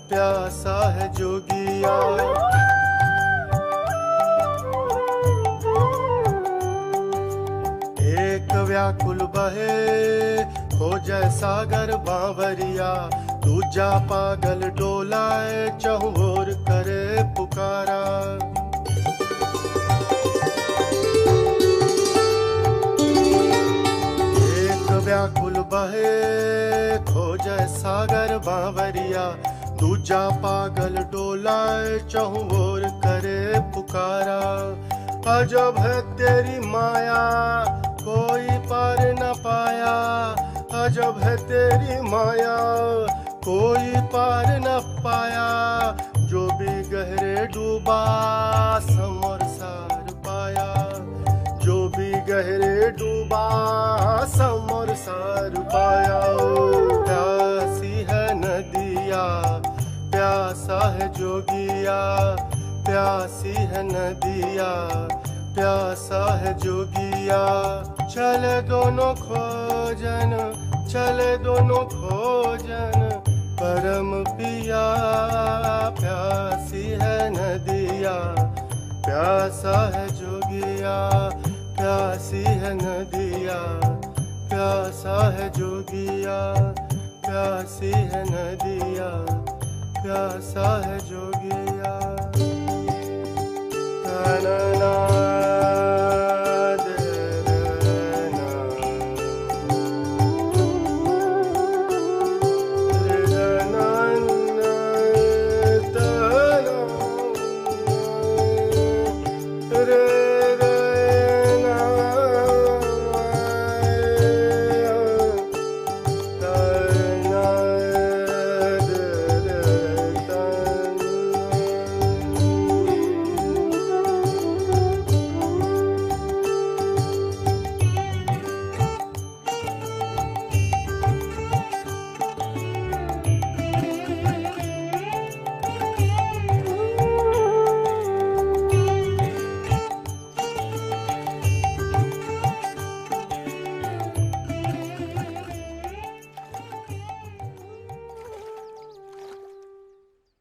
प्यासा है जोगिया। एक व्याकुल बहे हो जय सागर बांवरिया, दूजा पागल डोलाए चहुओर करे पुकारा। एक व्याकुल बहे खोजे सागर बांवरिया, दूजा पागल डोलाए चहुओर करे पुकारा। अजब है तेरी माया कोई पार न पाया, अजब है तेरी माया कोई पार न पाया। जो भी गहरे डूबा समर सार पाया, जो भी गहरे डूबा समर सार पाया। प्यासी है नदिया, प्यासा है जोगिया, प्यासी है नदिया, प्यासा है जोगिया। चले दोनों खोजन, चले दोनों खोजन परम पिया। प्यासी है नदिया, प्यासा है जोगिया, प्यासी है नदिया, प्यासा है जोगिया, प्यासी है नदिया, प्यासा है जोगिया। ना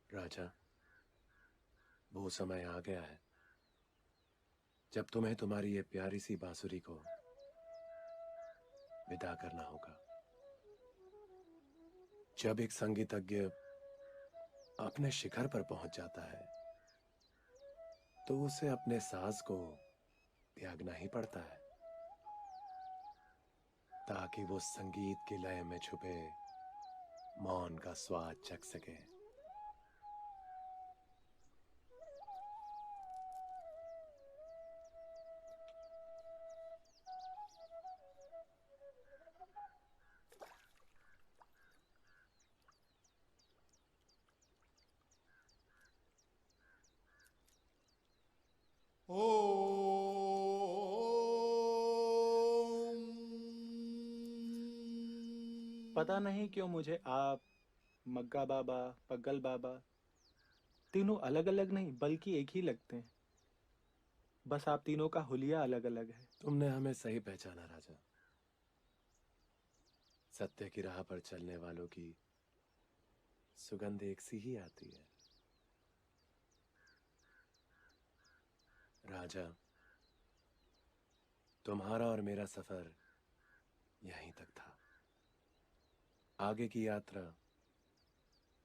राजा, वो समय आ गया है जब तुम्हें तुम्हारी ये प्यारी सी बांसुरी को विदा करना होगा। जब एक संगीतज्ञ अपने शिखर पर पहुंच जाता है तो उसे अपने साज को त्यागना ही पड़ता है ताकि वो संगीत की लय में छुपे मौन का स्वाद चख सके। पता नहीं क्यों मुझे आप, मग्गा बाबा, पग्गल बाबा तीनों अलग अलग नहीं बल्कि एक ही लगते हैं। बस आप तीनों का हुलिया अलग अलग है। तुमने हमें सही पहचाना राजा। सत्य की राह पर चलने वालों की सुगंध एक सी ही आती है। राजा, तुम्हारा और मेरा सफर यहीं तक था। आगे की यात्रा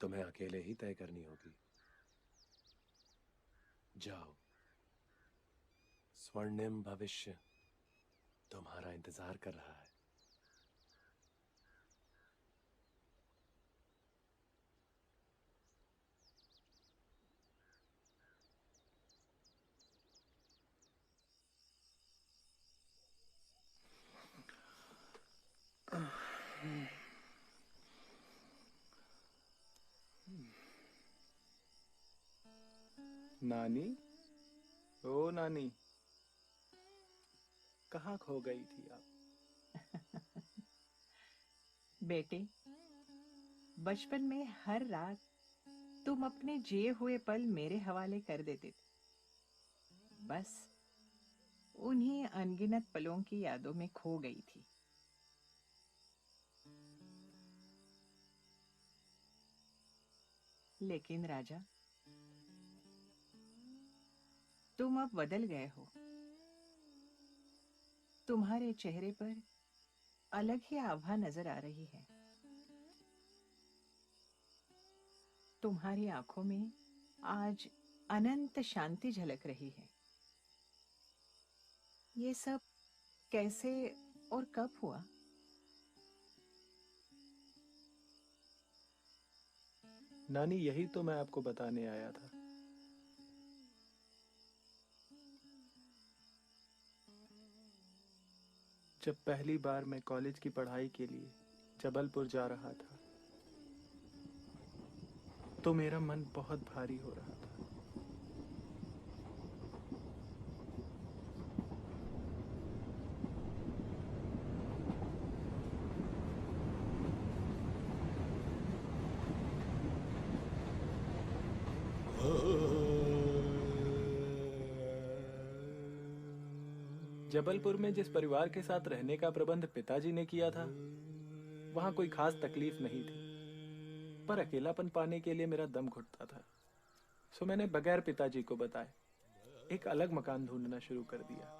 तुम्हें अकेले ही तय करनी होगी। जाओ, स्वर्णिम भविष्य तुम्हारा इंतजार कर रहा है। नानी, ओ नानी, कहाँ खो गई थी आप? बेटे, बचपन में हर रात तुम अपने जिए हुए पल मेरे हवाले कर देते थे। बस उन्हीं अनगिनत पलों की यादों में खो गई थी। लेकिन राजा, तुम अब बदल गए हो। तुम्हारे चेहरे पर अलग ही आभा नजर आ रही है। तुम्हारी आंखों में आज अनंत शांति झलक रही है। ये सब कैसे और कब हुआ? नानी, यही तो मैं आपको बताने आया था। जब पहली बार मैं कॉलेज की पढ़ाई के लिए जबलपुर जा रहा था तो मेरा मन बहुत भारी हो रहा था। जबलपुर में जिस परिवार के साथ रहने का प्रबंध पिताजी ने किया था, वहां कोई खास तकलीफ नहीं थी, पर अकेलापन पाने के लिए मेरा दम घुटता था। सो मैंने बगैर पिताजी को बताए एक अलग मकान ढूंढना शुरू कर दिया।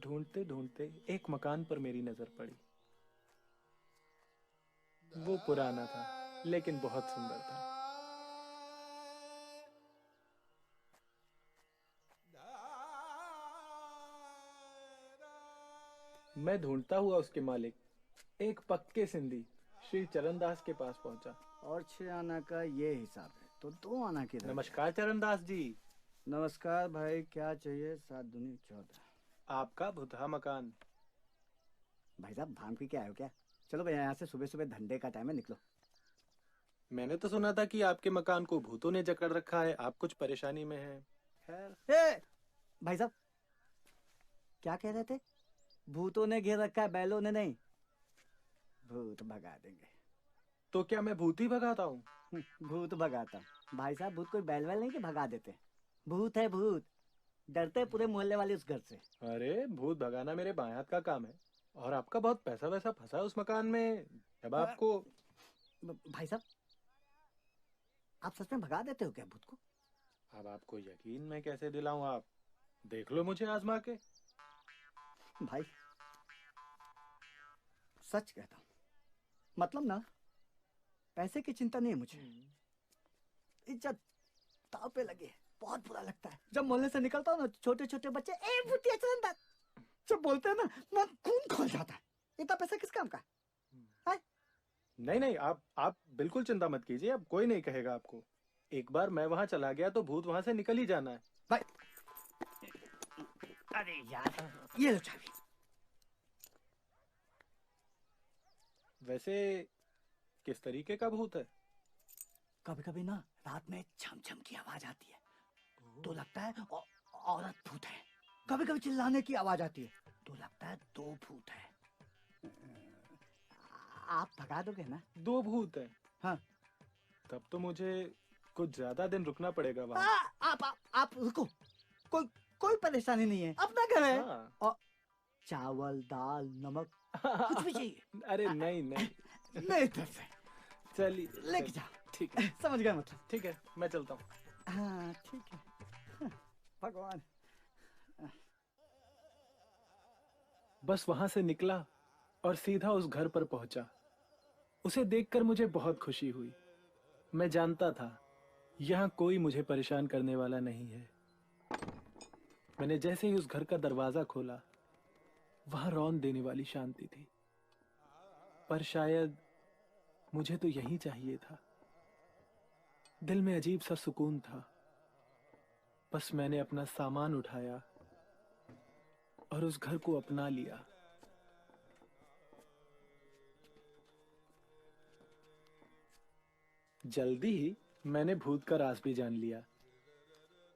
ढूंढते ढूंढते एक मकान पर मेरी नजर पड़ी। वो पुराना था लेकिन बहुत सुंदर था। मैं ढूंढता हुआ उसके मालिक, एक पक्के सिंधी श्री चरणदास के पास पहुंचा। और 6 आना का ये हिसाब है तो 2 आना की। नमस्कार चरणदास जी। नमस्कार भाई, क्या चाहिए? 7 दूनी 14। आपका भुतहा मकान। भाई साहब, भांग पी के आए हो क्या? चलो भैया, यहाँ से सुबह सुबह धंधे का टाइम है, निकलो। मैंने तो सुना था कि आपके मकान को भूतों ने जकड़ रखा है, आप कुछ परेशानी में हैं। खैर, भाई साहब क्या कह रहे थे? भूतों ने घेर रखा है, बैलों ने नहीं। भूत भगा देंगे। तो क्या मैं भूत ही भगाता हूँ? भूत भगाता हूँ भाई साहब। भूत कोई बैल वैल नहीं कि भगा देते। भूत है भूत, डरते पूरे मोहल्ले वाले उस घर से। अरे भूत भगाना मेरे बाएं हाथ का काम है, और आपका बहुत पैसा वैसा फंसा है उस मकान में। जब आपको भाई साहब, आप सच में भगा देते हो क्या भूत को? अब आपको यकीन मैं कैसे दिलाऊं? आप देख लो मुझे आजमा के। भाई सच कहता हूँ, मतलब ना पैसे की चिंता नहीं है मुझे। इज्जत दांव पे लगी है, बहुत बुरा लगता है जब मोहल्ले से निकलता हूँ ना, छोटे छोटे बच्चे ए भूतिया चरणदास जब बोलते हैं ना खून खोल जाता है। इतना पैसा किस काम का है? नहीं नहीं, आप बिल्कुल चिंता मत कीजिए, अब कोई नहीं कहेगा आपको। एक बार मैं वहां चला गया तो भूत वहां से निकल ही जाना है। भाई अरे यार, ये लो चाबी। वैसे किस तरीके का भूत है? कभी कभी ना रात में छम छम की आवाज आती है तो लगता है औरत भूत है। कभी कभी चिल्लाने की आवाज आती है तो लगता है दो भूत है। आप भगा दोगे ना? 2 भूत है? हाँ। तब तो मुझे कुछ ज्यादा दिन रुकना पड़ेगा वहाँ। आप रुको, कोई परेशानी नहीं है, अपना घर है। हाँ। और चावल दाल नमक कुछ भी चाहिए? अरे नहीं नहीं मेरी तरफ से चलिए लेके जाओ। ठीक है, समझ गया मतलब? ठीक है, मैं चलता हूँ। हाँ ठीक है। भगवान। बस वहां से निकला और सीधा उस घर पर पहुंचा। उसे देखकर मुझे बहुत खुशी हुई। मैं जानता था यहाँ कोई मुझे परेशान करने वाला नहीं है। मैंने जैसे ही उस घर का दरवाजा खोला, वहां रौंद देने वाली शांति थी। पर शायद मुझे तो यही चाहिए था। दिल में अजीब सा सुकून था। बस मैंने अपना सामान उठाया और उस घर को अपना लिया। जल्दी ही मैंने भूत का राज भी जान लिया।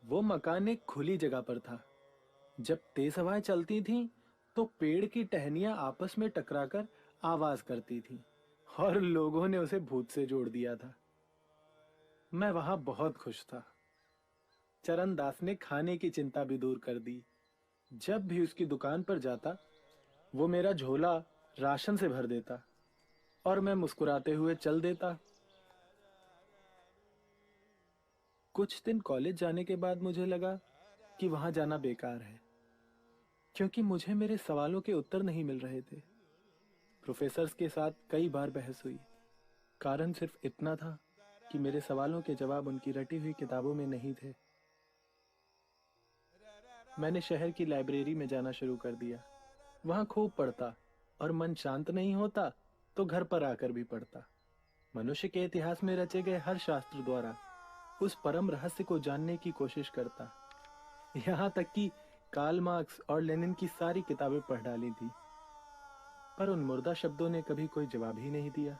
वो मकान एक खुली जगह पर था। जब तेज हवाएं चलती थीं, तो पेड़ की टहनियां आपस में टकराकर आवाज करती थीं और लोगों ने उसे भूत से जोड़ दिया था। मैं वहां बहुत खुश था। चरण दास ने खाने की चिंता भी दूर कर दी। जब भी उसकी दुकान पर जाता, वो मेरा झोला राशन से भर देता और मैं मुस्कुराते हुए चल देता। कुछ दिन कॉलेज जाने के बाद मुझे लगा कि वहां जाना बेकार है, क्योंकि मुझे मेरे सवालों के उत्तर नहीं मिल रहे थे। प्रोफेसर्स के साथ कई बार बहस हुई। कारण सिर्फ इतना था कि मेरे सवालों के जवाब उनकी रटी हुई किताबों में नहीं थे। मैंने शहर की लाइब्रेरी में जाना शुरू कर दिया। वहां खूब पढ़ता और मन शांत नहीं होता तो घर पर आकर भी पढ़ता। मनुष्य के इतिहास में रचे गए हर शास्त्र द्वारा उस परम रहस्य को जानने की कोशिश करता। यहाँ तक कि कार्ल मार्क्स और लेनिन की सारी किताबें पढ़ डाली थी, पर उन मुर्दा शब्दों ने कभी कोई जवाब ही नहीं दिया।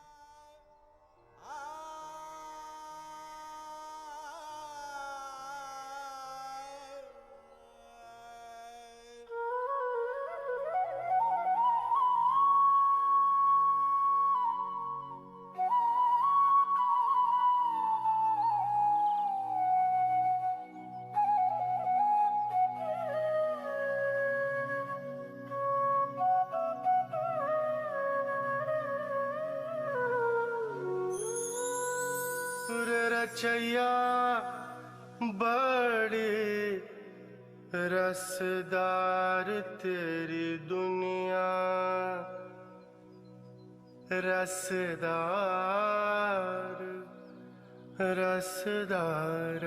रचैया बड़ी रसदार तेरी दुनिया, रसदार रसदार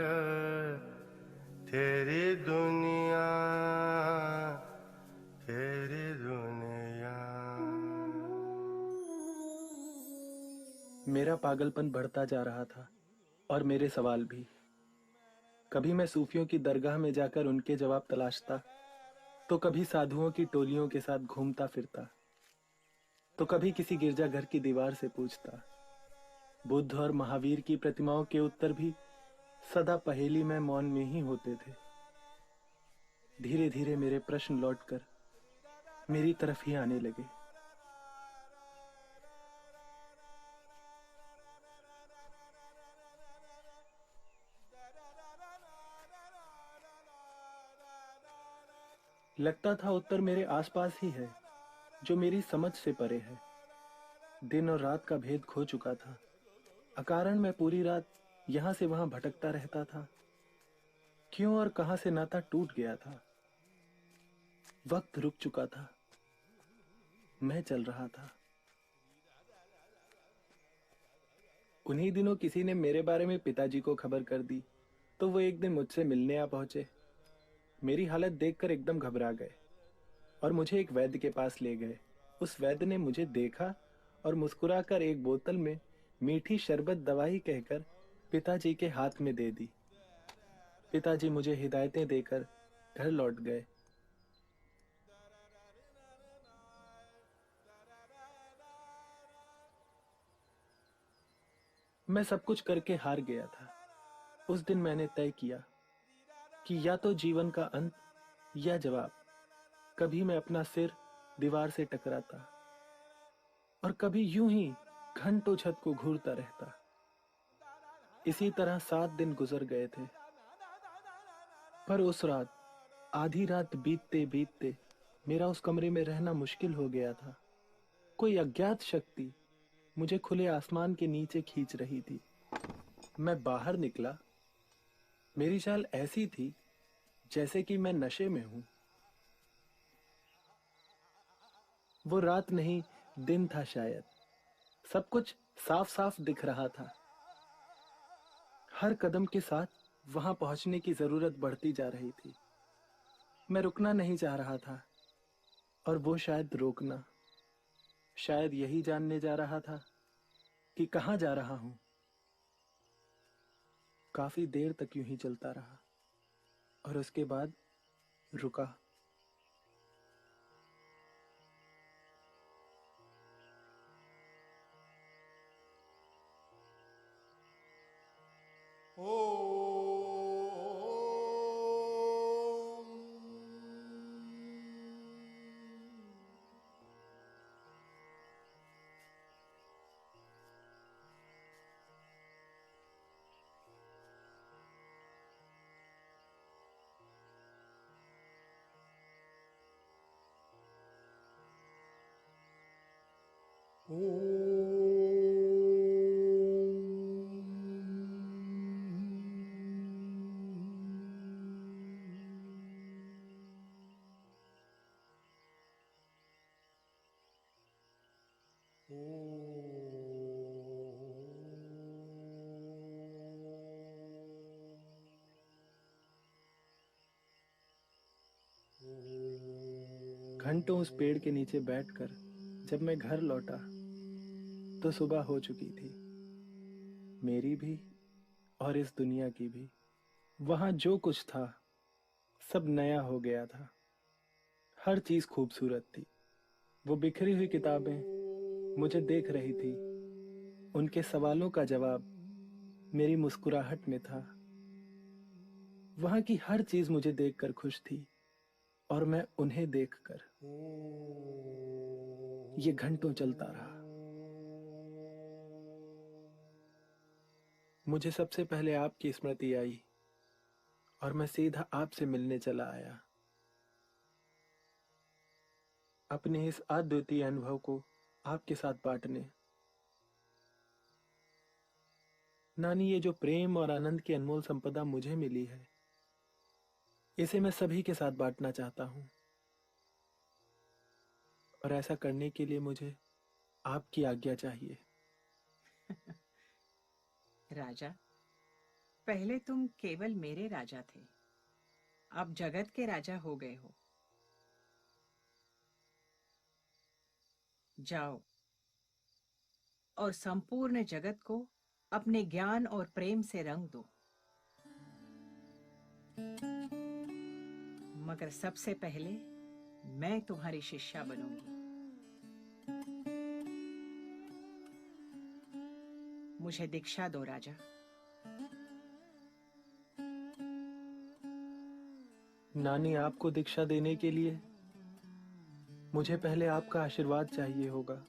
तेरी दुनिया, तेरी दुनिया। मेरा पागलपन बढ़ता जा रहा था और मेरे सवाल भी। कभी मैं सूफियों की दरगाह में जाकर उनके जवाब तलाशता, तो कभी साधुओं की टोलियों के साथ घूमता फिरता, तो कभी किसी गिरजाघर की दीवार से पूछता। बुद्ध और महावीर की प्रतिमाओं के उत्तर भी सदा पहेली में मौन में ही होते थे। धीरे धीरे मेरे प्रश्न लौटकर मेरी तरफ ही आने लगे। लगता था उत्तर मेरे आसपास ही है, जो मेरी समझ से परे है। दिन और रात का भेद खो चुका था। अकारण मैं पूरी रात यहां से वहां भटकता रहता था। क्यों और कहां से नाता टूट गया था। वक्त रुक चुका था। मैं चल रहा था। उन्हीं दिनों किसी ने मेरे बारे में पिताजी को खबर कर दी, तो वो एक दिन मुझसे मिलने आ पहुंचे। मेरी हालत देखकर एकदम घबरा गए और मुझे एक वैद्य के पास ले गए। उस वैद्य ने मुझे देखा और मुस्कुराकर एक बोतल में मीठी शरबत दवाई कहकर पिताजी के हाथ में दे दी। पिताजी मुझे हिदायतें देकर घर लौट गए। मैं सब कुछ करके हार गया था। उस दिन मैंने तय किया कि या तो जीवन का अंत या जवाब। कभी मैं अपना सिर दीवार से टकराता और कभी यूं ही घंटों छत को घूरता रहता। इसी तरह 7 दिन गुजर गए थे। पर उस रात, आधी रात बीतते बीतते मेरा उस कमरे में रहना मुश्किल हो गया था। कोई अज्ञात शक्ति मुझे खुले आसमान के नीचे खींच रही थी। मैं बाहर निकला। मेरी चाल ऐसी थी जैसे कि मैं नशे में हूं। वो रात नहीं, दिन था शायद। सब कुछ साफ साफ दिख रहा था। हर कदम के साथ वहां पहुंचने की जरूरत बढ़ती जा रही थी। मैं रुकना नहीं चाह रहा था और वो शायद रोकना। शायद यही जानने जा रहा था कि कहां जा रहा हूं। काफी देर तक यूं ही चलता रहा और उसके बाद रुका। घंटों उस पेड़ के नीचे बैठकर जब मैं घर लौटा तो सुबह हो चुकी थी, मेरी भी और इस दुनिया की भी। वहां जो कुछ था सब नया हो गया था। हर चीज खूबसूरत थी। वो बिखरी हुई किताबें मुझे देख रही थी। उनके सवालों का जवाब मेरी मुस्कुराहट में था। वहां की हर चीज मुझे देखकर खुश थी और मैं उन्हें देखकर। ये घंटों चलता रहा। मुझे सबसे पहले आपकी स्मृति आई और मैं सीधा आपसे मिलने चला आया। अपने इस अद्वितीय अनुभव को आपके साथ बांटने। नानी, ये जो प्रेम और आनंद की अनमोल संपदा मुझे मिली है, इसे मैं सभी के साथ बांटना चाहता हूं। और ऐसा करने के लिए मुझे आपकी आज्ञा चाहिए। राजा, पहले तुम केवल मेरे राजा थे, अब जगत के राजा हो गए हो। जाओ और संपूर्ण जगत को अपने ज्ञान और प्रेम से रंग दो। मगर सबसे पहले मैं तुम्हारी शिष्या बनूंगी। मुझे दीक्षा दो राजा। नानी, आपको दीक्षा देने के लिए मुझे पहले आपका आशीर्वाद चाहिए होगा।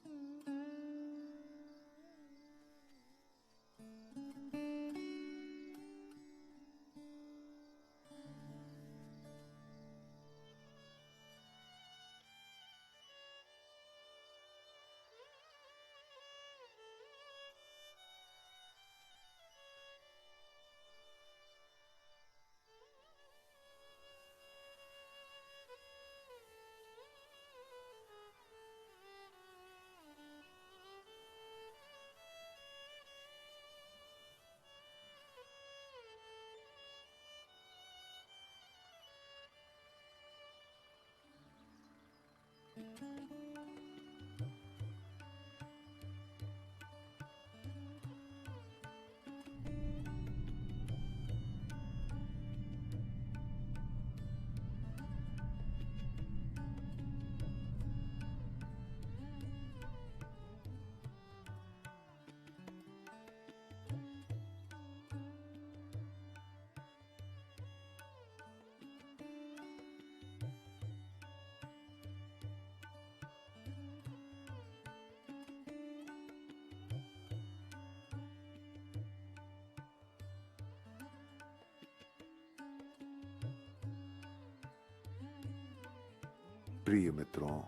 प्रिय मित्रों,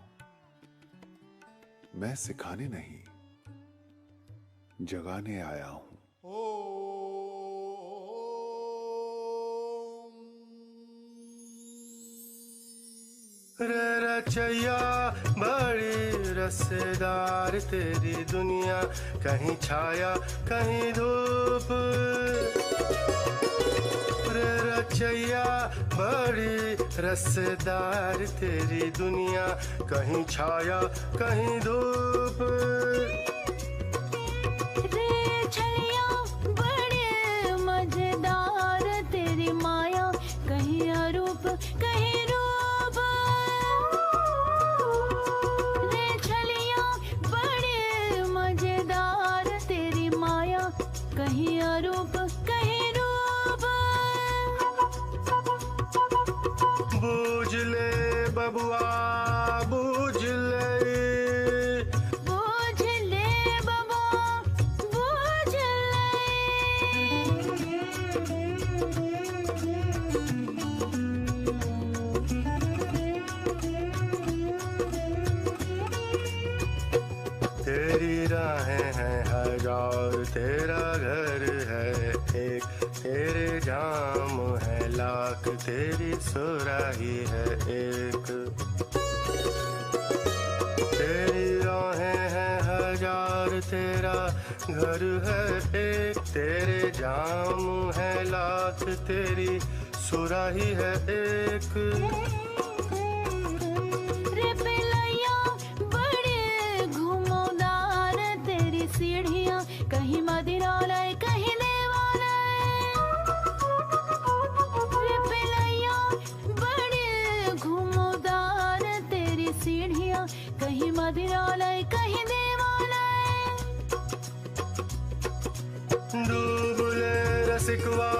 मैं सिखाने नहीं जगाने आया हूं। रे रचैया बड़ी रसेदार तेरी दुनिया, कहीं छाया कहीं धूप। रे रचैया बड़ी रसेदार तेरी दुनिया, कहीं छाया कहीं धूप। रे छलिया बड़े मजेदार तेरी माया, कहीं अरूप कहीं रूप। रे छलिया बड़े मजेदार तेरी माया, कहीं अरूप कहीं रूप। बूझ ले बबुआ बूझ ले, बूझ ले बबुआ बूझ तेरी राहें हैं हजार, तेरा घर है एक, तेरे जाम है लाख, तेरी सुराही है एक। तेरी राहें हैं हजार, तेरा घर है एक, तेरे जाम है लाख, तेरी सुराही है एक। रे पिलैया बड़े घुमौदार तेरी सीढ़ियाँ, कहीं मदिरालय कहीं देवालय। रे पिलैया बड़े घुमौदार तेरी सीढ़ियाँ, कहीं मदिरालय कहीं देवालय। डूब ले रसिकवा